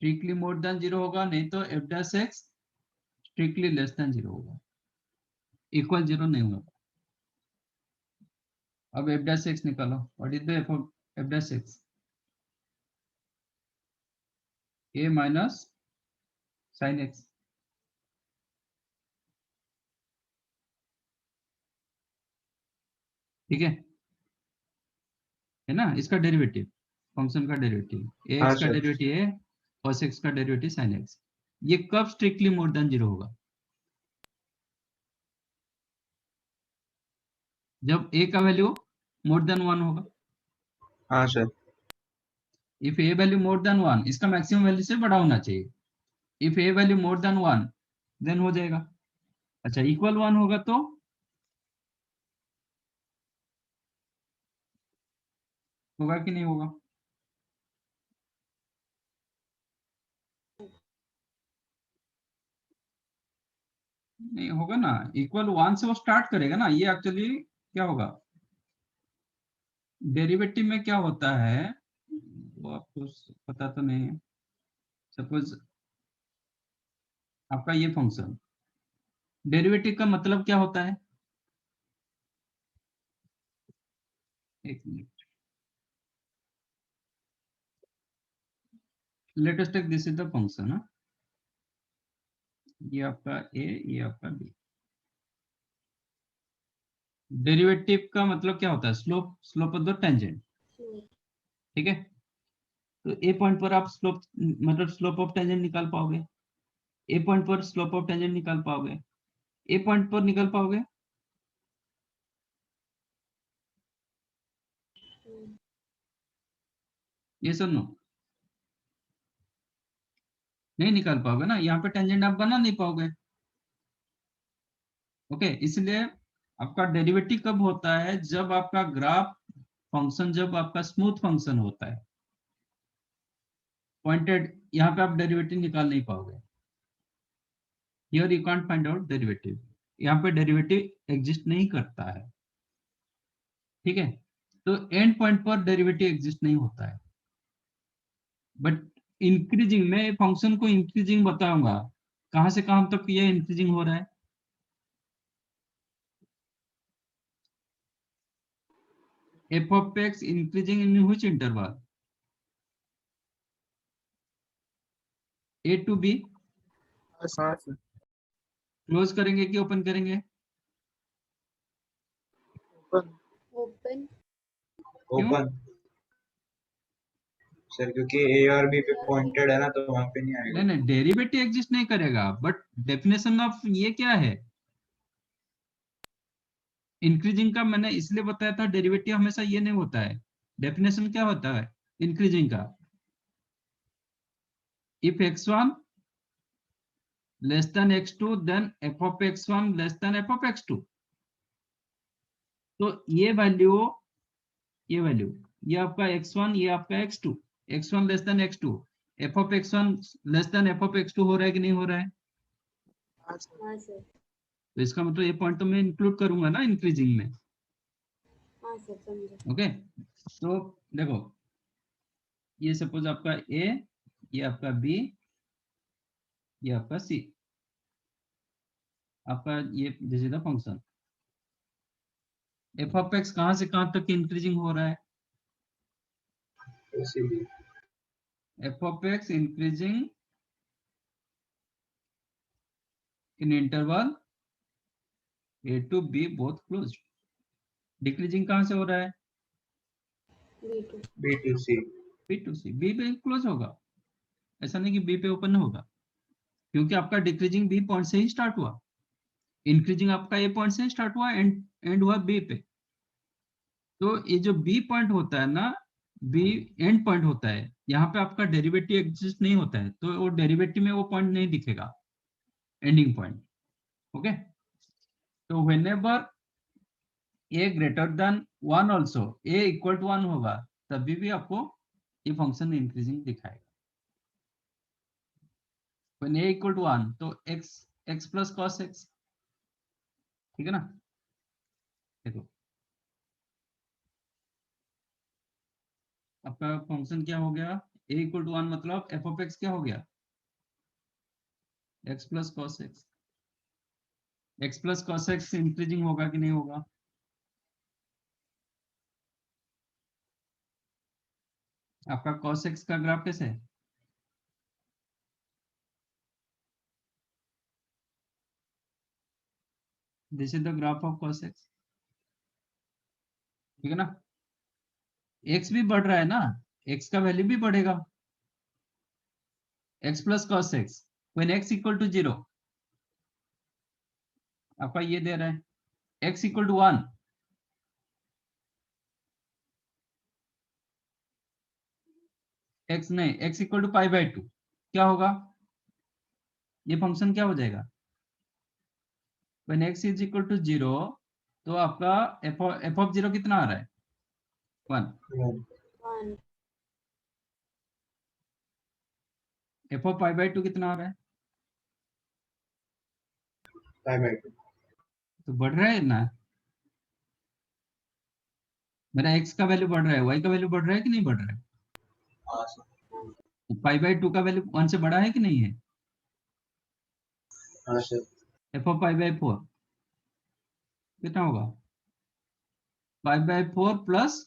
स्ट्रिक्टली मोर देन 0 होगा, नहीं तो F dash x strictly less than 0 होगा, इक्वल 0 नहीं होगा। अब एफ डैश एक्स निकालो, what is the F dash x? A minus sine x. ठीक है ना, इसका डेरिवेटिव, फंक्शन का डेरिवेटिव ए हाँ एक्स का सर। डेरिवेटिव है, cos x का डेरिवेटिव sin x। ये कब स्ट्रिक्टली मोर देन 0 होगा? जब a का वैल्यू मोर देन 1 होगा। हाँ सर। If a value more than 1, इसका मैक्सिमम वैल्यू से बड़ा होना चाहिए। If a value more than 1 then हो जाएगा। अच्छा, इक्वल 1 होगा तो होगा कि नहीं होगा? नहीं होगा ना, इक्वल 1 से वो स्टार्ट करेगा ना। ये एक्चुअली क्या होगा, डेरिवेटिव में क्या होता है वो आपको पता तो नहीं है। सपोज आपका ये फंक्शन, डेरिवेटिव का मतलब क्या होता है? एक minute, let us take this is the function. ये आपका a, ये आपका b। डेरिवेटिव का मतलब क्या होता है? Slope, slope of the tangent. ठीक है, तो ए पॉइंट पर आप स्लोप मतलब स्लोप ऑफ टेंजेंट निकाल पाओगे, ए पॉइंट पर स्लोप ऑफ टेंजेंट निकाल पाओगे, ए पॉइंट पर निकाल पाओगे? ये सुनो, नहीं निकाल पाओगे ना, यहाँ पे टेंजेंट आप बना नहीं पाओगे। ओके, इसलिए आपका डेरिवेटिव कब होता है? जब आपका ग्राफ फंक्शन, जब आपका स्मूथ फंक्शन होता है, पॉइंटेड, यहाँ पे आप डेरिवेटिव निकाल नहीं पाओगे। Here you can't find out derivative, यहाँ पे डेरिवेटिव एग्जिस्ट नहीं करता है। ठीक है, तो एंड पॉइंट पर डेरिवेटिव एग्जिस्ट नहीं होता है, बट इंक्रीजिंग, मैं फंक्शन को इंक्रीजिंग बताऊंगा, कहां से कहां तक ये इंक्रीजिंग हो रहा है। F of x increasing in which interval, a to b, हाँ सर। क्लोज करेंगे कि ओपन करेंगे? ओपन। ओपन। ओपन सर, क्योंकि ए और बी पे पॉइंटेड है ना, तो वहां पे नहीं आएगा। नहीं, डेरिवेटिव एग्जिस्ट नहीं करेगा, बट डेफिनेशन ऑफ ये क्या है, इंक्रीजिंग का मैंने इसलिए बताया था, डेरिवेटिव हमेशा ये नहीं होता है। डेफिनेशन क्या होता है इंक्रीजिंग का, if x1 less than x2 then f of x1 less than f of x2। तो ये वैल्यू ये आपका x1, ये आपका x2, x1 less than x2, f of x1 less than f of x2 हो रहा है कि नहीं हो रहा है? हाँ सर। हाँ सर। तो इसका मतलब ये पॉइंट तो मैं इंक्लूड करूंगा ना इंक्रीजिंग में। हाँ सर, समझे। ओके, तो देखो, ये सपोज आपका ए, ये आपका बी, ये आपका सी, आपका ये this is the function. F of x कहां से कहां तक इंक्रीजिंग हो रहा है? इसीलिए f of x increasing in interval a to b both close. Decreasing कहां से हो रहा है? B2। B to c. B to c, b पे क्लोज होगा, ऐसा नहीं कि बी पे ओपन होगा, क्योंकि आपका डिक्रीजिंग बी पॉइंट से ही स्टार्ट हुआ, इंक्रीजिंग आपका ए पॉइंट से स्टार्ट हुआ, एंड हुआ बी पे। तो ये जो बी पॉइंट होता है ना, बी एंड पॉइंट होता है, यहाँ पे आपका डेरिवेटिव एग्जिस्ट नहीं होता है, तो वो डेरिवेटिव में वो पॉइंट नहीं दिखेगा, एंडिंग पॉइंट। ओके, तो whenever a greater than 1 also, a equal to 1 होगा, तभी भी आपको ये फंक्शन इंक्रीजिंग दिखाएगा। when a इक्वल टू 1, तो x प्लस कॉस x, ठीक है ना। देखो आपका फंक्शन क्या हो गया, a इक्वल टू 1, मतलब f ऑफ x क्या हो गया, x plus cos x। x plus cos x increasing होगा कि नहीं होगा? आपका cos x का ग्राफ कैसे है? This is the graph of cos x, ठीक है ना। x भी बढ़ रहा है ना, x का वैल्यू भी बढ़ेगा, x plus cos x when x equal to 0, आपका ये दे रहा है x इक्वल टू 1, x नहीं, x equal to pi by 2, क्या होगा, ये फंक्शन क्या हो जाएगा, when x is equal to 0, तो आपका f ऑफ 0 कितना आ रहा है, 1, 1। f ऑफ पाई बाई 2 कितना आ रहा है, पाई बाई 2। तो बढ़ रहा है ना, मेरा x का वैल्यू बढ़ रहा है, y का वैल्यू बढ़ रहा है कि नहीं बढ़ रहा है? हाँ सर। तो पाई बाई 2 का वैल्यू 1 से बड़ा है कि नहीं है? हाँ सर। f ऑफ पाई बाई 4 कितना होगा, pi by 4 plus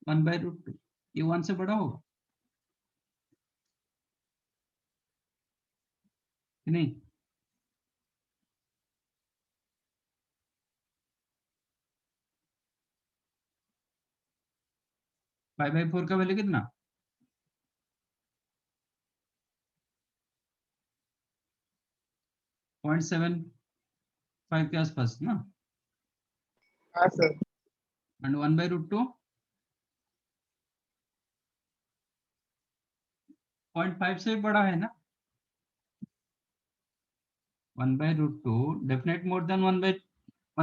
1 by root 2, ये 1 से बड़ा होगा कि नहीं? पाई बाई 4 का वैल्यू कितना, 0.75 के आसपास ना, हाँ सर। एंड 1 बाई रूट 2 0.5 से भी बड़ा है ना, 1 by root 2 definite more than 1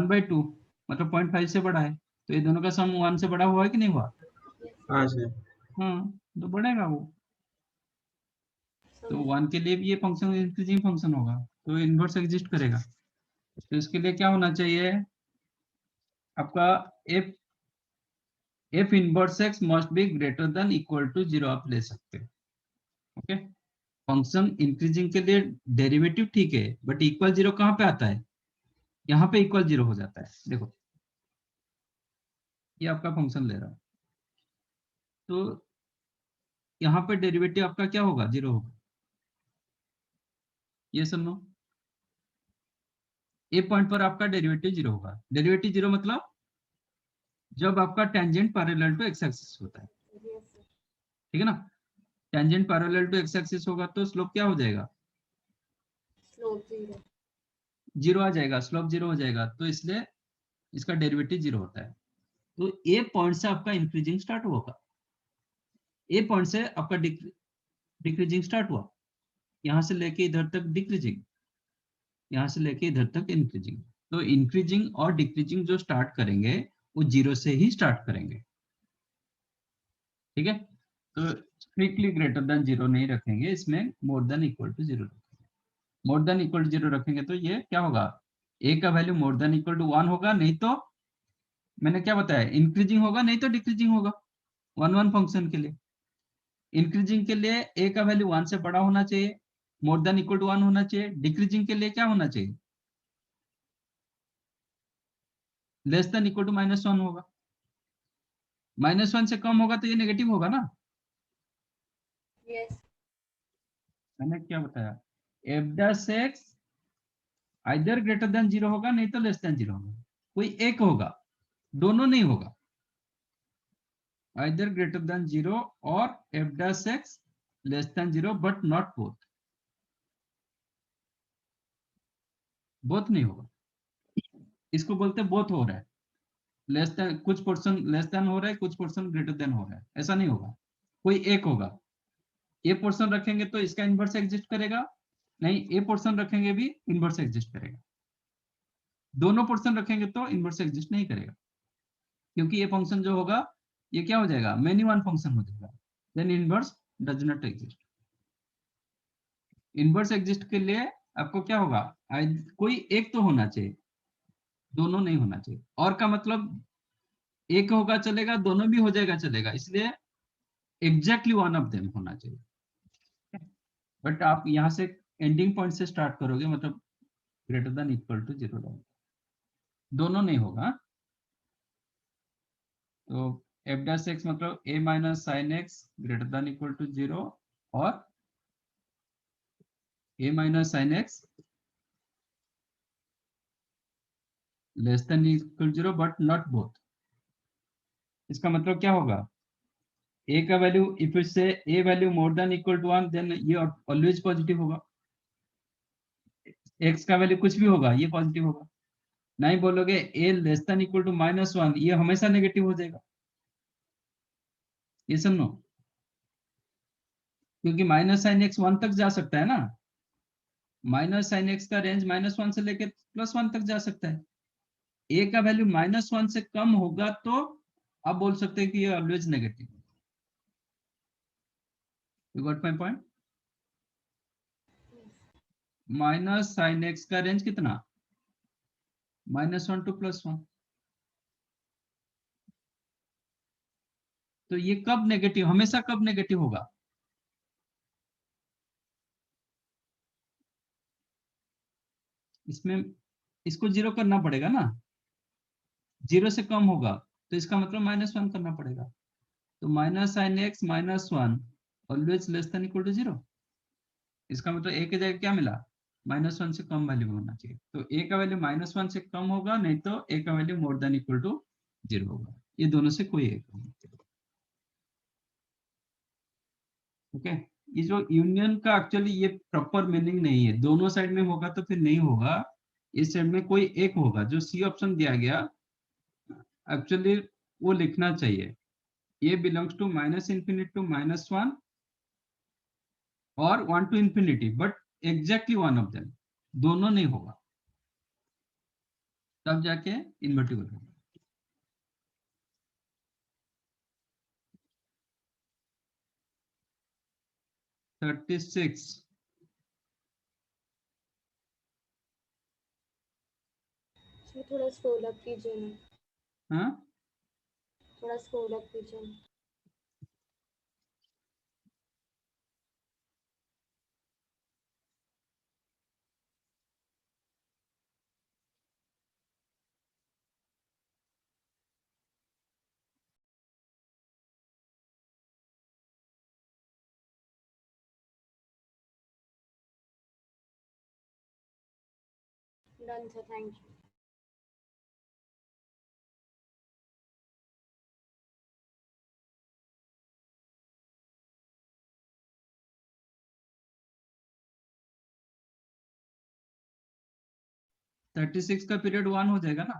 by 2, मतलब 0.5 से बड़ा है, तो ये दोनों का सम 1 से बड़ा हुआ है कि नहीं हुआ? हाँ सर। हाँ, तो बढ़ेगा वो, तो 1 के लिए भी ये फंक्शन इंक्रीजिंग फंक्शन होगा, तो इनवर्स एग्जिस्ट करेगा। तो इसके लिए क्या होना चाहिए, आपका f f inverse x must be greater than equal to 0 आप ले सकते हो। ओके, फंक्शन इंक्रीजिंग के लिए डेरिवेटिव ठीक है, बट इक्वल 0 कहाँ पे आता है? यहाँ पे इक्वल 0 हो जाता है। देखो ये आपका फंक्शन ले रहा है, तो यहाँ पे डेरिवेटिव आपका क्या होगा? 0 होगा। ये सुनो, ए पॉइंट पर आपका डेरिवेटिव 0 होगा। डेरिवेटिव 0 मतलब जब आपका tangent parallel to x axis होता है, Yes, sir. ठीक है ना? Tangent parallel to x axis होगा तो स्लोप क्या हो जाएगा? Slope 0. 0 आ जाएगा, स्लोप 0 हो जाएगा, तो इसलिए इसका डेरिवेटिव 0 होता है। तो ए पॉइंट से आपका इंक्रीजिंग स्टार्ट होगा, ए पॉइंट से आपका डिक्रीजिंग स्टार्ट हुआ, यहां से लेके इधर तक डिक्रीजिंग, यहां से लेके इधर तक इंक्रीजिंग। तो इंक्रीजिंग और डिक्रीजिंग जो स्टार्ट करेंगे वो 0 से ही स्टार्ट करेंगे, ठीक है? तो स्ट्रिक्टली ग्रेटर देन 0 नहीं रखेंगे, इसमें मोर देन इक्वल टू 0 रखेंगे। मोर देन इक्वल टू 0 रखेंगे तो ये क्या होगा? ए का value more than equal to 1 होगा, नहीं तो मैंने क्या बताया, इंक्रीजिंग होगा नहीं तो डिक्रीजिंग होगा। 1 1 फंक्शन के लिए इंक्रीजिंग के लिए ए का वैल्यू 1 से बड़ा होना चाहिए, मोर देन इक्वल टू 1 होना चाहिए। डिक्रीजिंग के लिए क्या होना चाहिए? लेस देन इक्वल टू -1 होगा। -1 से कम होगा तो ये नेगेटिव होगा ना। Yes. मैंने क्या बताया, F dash x either greater than 0 होगा नहीं तो लेस देन 0 होगा, कोई एक होगा, दोनों नहीं होगा। आइदर ग्रेटर देन 0 और F dash x less then 0, but not both, both नहीं होगा। इसको बोलते हैं बोथ हो रहा है, लेस देन कुछ पोर्शन लेस देन हो रहा है, कुछ पोर्शन ग्रेटर देन हो रहा है, ऐसा नहीं होगा, कोई एक होगा। ए पोर्शन रखेंगे तो इसका इनवर्स एग्जिस्ट करेगा, नहीं ए पोर्शन रखेंगे भी इनवर्स एग्जिस्ट करेगा, दोनों पोर्शन रखेंगे तो इनवर्स एग्जिस्ट नहीं करेगा, क्योंकि ये फंक्शन जो होगा ये क्या हो जाएगा? मेनी वन फंक्शन हो जाएगा, then inverse does not exist. Inverse exist के लिए आपको क्या होगा? कोई एक तो होना चाहिए, दोनों नहीं होना चाहिए। और का मतलब एक होगा चलेगा, दोनों भी हो जाएगा चलेगा, इसलिए एग्जैक्टली वन ऑफ देम होना चाहिए। बट आप यहाँ से एंडिंग पॉइंट से स्टार्ट करोगे, मतलब ग्रेटर देन इक्वल टू 0, दोनों नहीं होगा। तो एफ डैश एक्स मतलब A minus sine X greater than equal to 0 और A minus sine X less than equal 0 but not both. इसका मतलब क्या होगा? ए का value if it say a value more than equal to 1 then ये ऑलवेज पॉजिटिव होगा। एक्स का वैल्यू कुछ भी होगा ये पॉजिटिव होगा। नहीं बोलोगे A less than equal to -1, ये हमेशा नेगेटिव हो जाएगा। ये सुनो, क्योंकि माइनस साइन एक्स 1 तक जा सकता है ना, माइनस साइन एक्स का रेंज -1 से लेके +1 तक जा सकता है। ए का वैल्यू -1 से कम होगा तो आप बोल सकते हैं कि ये always negative. You got my point? Minus sine x का रेंज कितना? -1 टू +1। तो ये कब नेगेटिव, हमेशा कब नेगेटिव होगा? इसमें इसको 0 करना पड़ेगा ना, 0 से कम होगा तो इसका मतलब -1 करना पड़ेगा। तो minus sine x -1 always less than equal to 0। इसका मतलब ए की जगह क्या मिला? -1 से कम वैल्यू होना चाहिए। तो ए का वैल्यू -1 से कम होगा, नहीं तो ए का value more than equal to 0 होगा। ये दोनों से कोई एक होगा। ओके, ये जो यूनियन का एक्चुअली ये प्रॉपर मीनिंग नहीं है, दोनों साइड में होगा तो फिर नहीं होगा, इस साइड में कोई एक होगा। जो सी ऑप्शन दिया गया एक्चुअली वो लिखना चाहिए, ए बिलोंग्स टू -∞ टू -1 और 1 to infinity, but exactly one of them, दोनों नहीं होगा, तब जाके इन्वर्टिबल होगा। थर्टी सिक्स सर थोड़ा स्क्रॉल अप कीजिए ना। हाँ थोड़ा स्क्रॉल अप कीजिए। Done sir, thank you. Thirty six का पीरियड 1 हो जाएगा ना?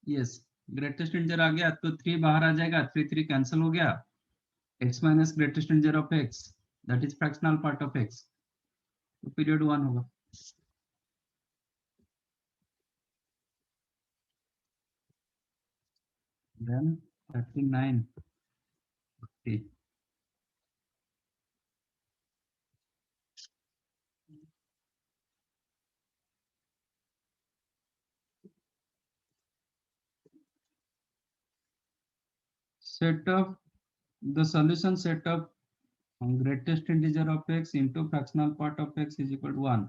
यस, ग्रेटेस्ट इंटीजर आ गया तो 3 बाहर आ जाएगा, 3 3 कैंसिल हो गया। x minus greatest integer of x, that is fractional part of x, तो पीरियड 1 होगा। Then 39 40 set of the solution set of greatest integer of x into fractional part of x is equal to 1.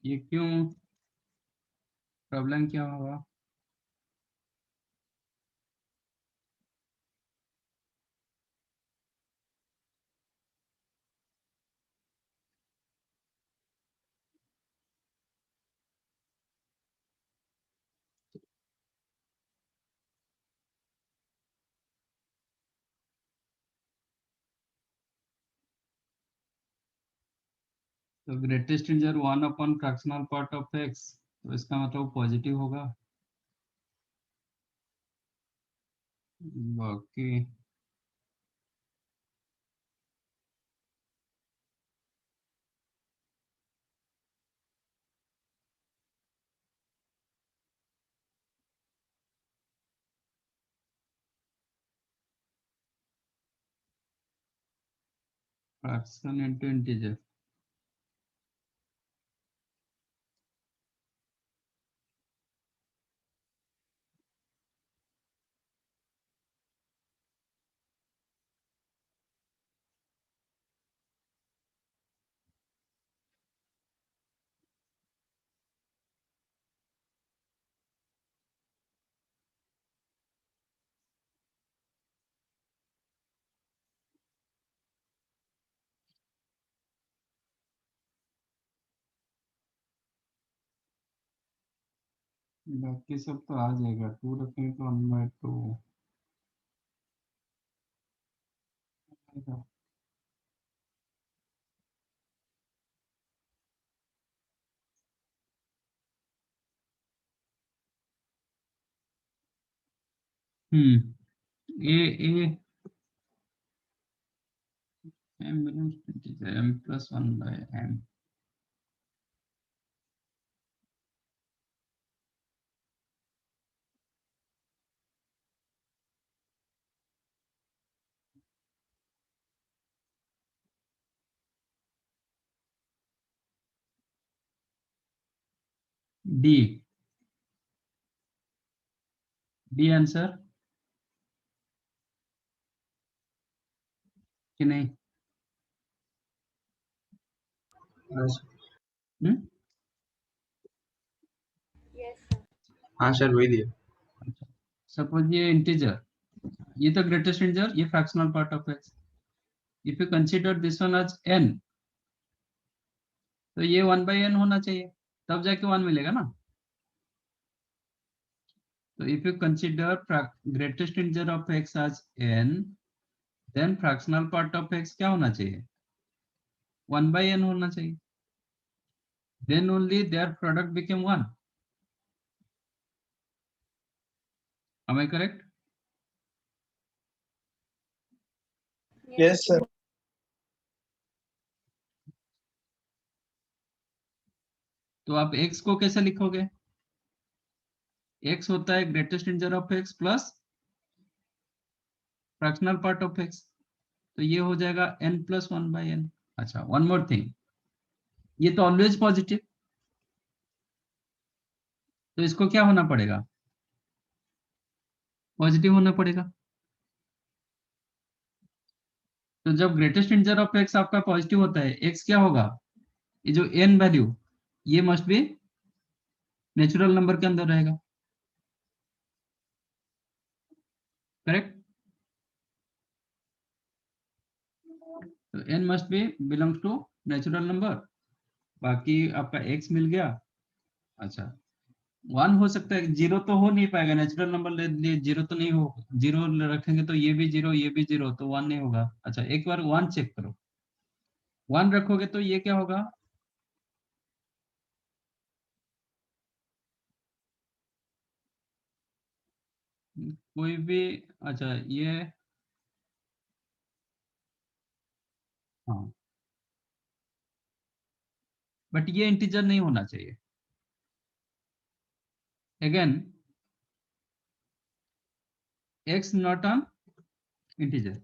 ये क्यों, प्रॉब्लम क्या हुआ? तो greatest integer 1 upon fractional part of x, तो इसका मतलब पॉजिटिव होगा। बाकी फ्रैक्शन इनटू इंटीजर, बाकी सब तो आ जाएगा। 2 रखेंगे तो 1/2 आएगा। ए m belongs to integer m plus 1 by m. D answer कि नहीं? हाँ सर। Hmm, yes sir. हाँ सर, वही दिया। अच्छा, सपोज ये इंटीजर, ये तो ग्रेटेस्ट इंटीजर, ये fractional part of x। If you consider this one as n, तो ये 1/n होना चाहिए, तब जाके 1 मिलेगा ना। तो if you consider greatest integer of x as n, then fractional part of x क्या होना चाहिए? 1/n होना चाहिए। Then only their product became 1. Am I correct? Yes, sir. तो आप x को कैसे लिखोगे? x होता है greatest integer of x plus fractional part of x, तो ये हो जाएगा n+1/n। अच्छा, वन मोर थिंग, ये तो ऑलवेज पॉजिटिव, तो इसको क्या होना पड़ेगा, पॉजिटिव होना पड़ेगा। तो जब ग्रेटेस्ट इंटीजर ऑफ एक्स आपका पॉजिटिव होता है, एक्स क्या होगा, ये जो n वैल्यू, ये मस्ट बी नेचुरल नंबर के अंदर रहेगा, करेक्ट। तो n must be belongs to natural number, बाकी आपका x मिल गया। अच्छा, 1 हो सकता है, 0 तो हो नहीं पाएगा, नेचुरल नंबर ले लिए 0 तो नहीं हो, 0 रखेंगे तो ये भी 0 ये भी 0, तो 1 नहीं होगा। अच्छा, एक बार 1 चेक करो, 1 रखोगे तो ये क्या होगा, कोई भी, अच्छा ये, हाँ, बट ये इंटीजर नहीं होना चाहिए। Again, x not on integer,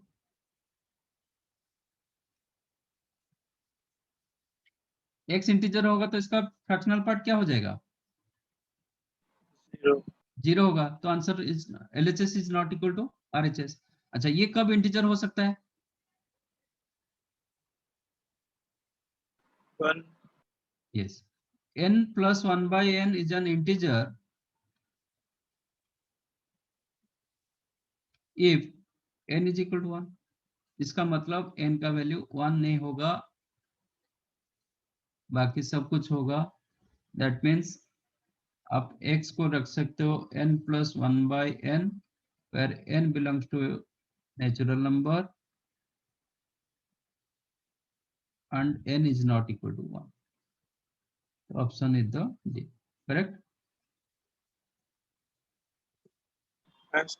x integer होगा तो इसका फ्रैक्शनल पार्ट क्या हो जाएगा, 0 0 होगा, तो answer is LHS is not equal to RHS। अच्छा, ये कब इंटीजर हो सकता है, 1 yes, n+1/n is an integer if n is equal to 1। इसका मतलब n का वैल्यू 1 नहीं होगा, बाकी सब कुछ होगा। दैट मीन्स आप x को रख सकते हो n+1/n, where n belongs to natural number and n is not equal to 1। Option is the D, correct? Yes.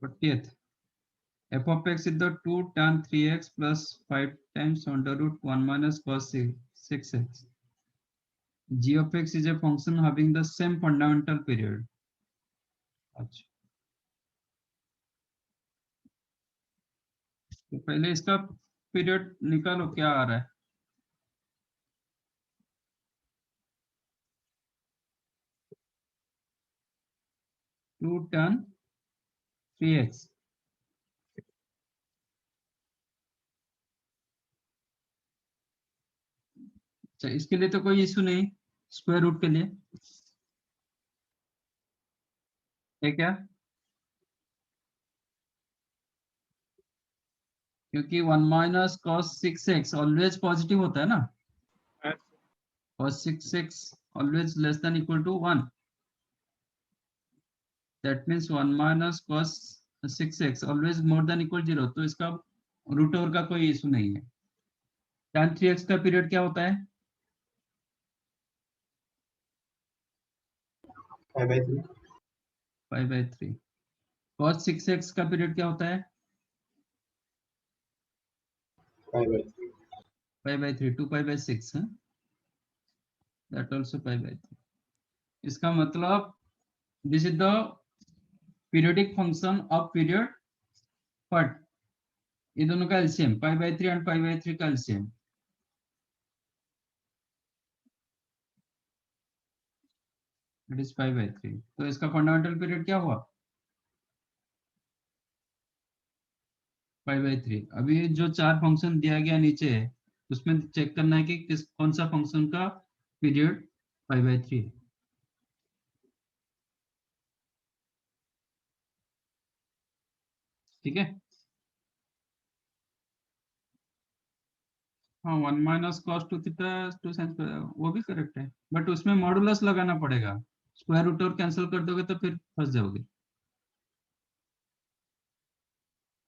But yet, f of x is the 2 tan 3x plus 5 times under root 1 minus cos 6x. G of x is a function having the same fundamental period. अच्छा, तो पहले इसका पीरियड निकालो, क्या आ रहा है, 2 tan 3x। अच्छा, इसके लिए तो कोई इशू नहीं, स्क्वायर रूट के लिए है क्या, क्योंकि 1 minus cos 6x always positive होता है ना, Yes. cos 6x always less than equal to 1, that means 1 minus cos 6x always more than equal 0, तो इसका रूट ओवर का कोई इशू नहीं है। tan 3x का पीरियड क्या होता है, 5/3 5/3। cos 6x का पीरियड क्या होता है, 5/3 5/3, 2π/6 है, that also 5/3। इसका मतलब this is the periodic function of period, but ये दोनों का एलसीएम, π/3 एंड π/3 का एलसीएम, इट इज 5/3। तो इसका फंडामेंटल पीरियड क्या हुआ, 5/3। अभी जो चार फंक्शन दिया गया नीचे, उसमें चेक करना है कि किस कौन सा फंक्शन का पीरियड 5/3 है। ठीक है, हाँ, 1 माइनस कॉस 2 थीटा 2 साइन, वो भी करेक्ट है, बट उसमें मॉडुलस लगाना पड़ेगा, स्क्वायर रूट और कैंसिल कर दोगे तो फिर फंस जाओगे।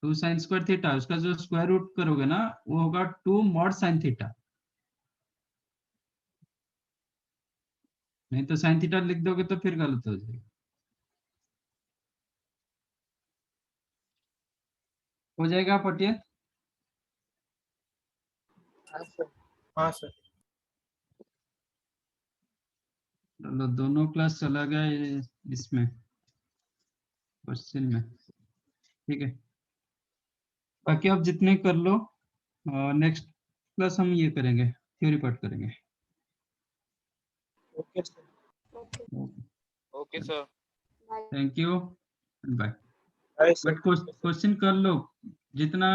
2 साइन स्क्वायर थीटा, उसका जो स्क्वायर रूट करोगे ना, वो होगा 2 मॉड साइन थीटा, नहीं तो साइन थीटा लिख दोगे तो फिर गलत हो जाएगा। हो जाएगा पटिया, Yes, sir. हाँ सर। चलो दोनों क्लास चला गया इसमें क्वेश्चन में, ठीक है। बाकी आप जितने कर लो, नेक्स्ट क्लास हम ये करेंगे, थ्योरी पार्ट करेंगे। Okay sir. Okay okay sir. Bye. Thank you, bye. Bye sir. But question कर लो, जितना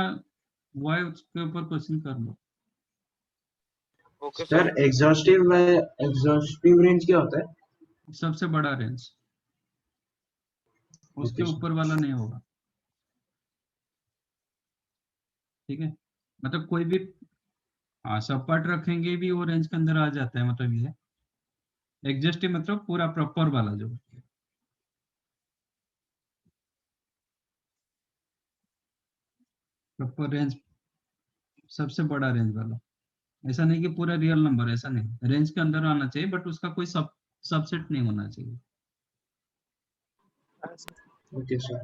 हुआ है उसके ऊपर क्वेश्चन कर लो। Okay sir sir. Exhaustive range क्या होता है? सबसे बड़ा रेंज, उसके Okay, sir. ऊपर वाला नहीं होगा, ठीक है। मतलब कोई भी सब पार्ट रखेंगे भी वो रेंज के अंदर आ जाता है, मतलब ये एग्जॉस्टिव मतलब पूरा प्रॉपर वाला जो प्रॉपर रेंज, सबसे बड़ा रेंज वाला। ऐसा नहीं कि पूरा रियल नंबर, ऐसा नहीं, रेंज के अंदर आना चाहिए बट उसका कोई सबसेट नहीं होना चाहिए। हाँ सर। Okay, sir.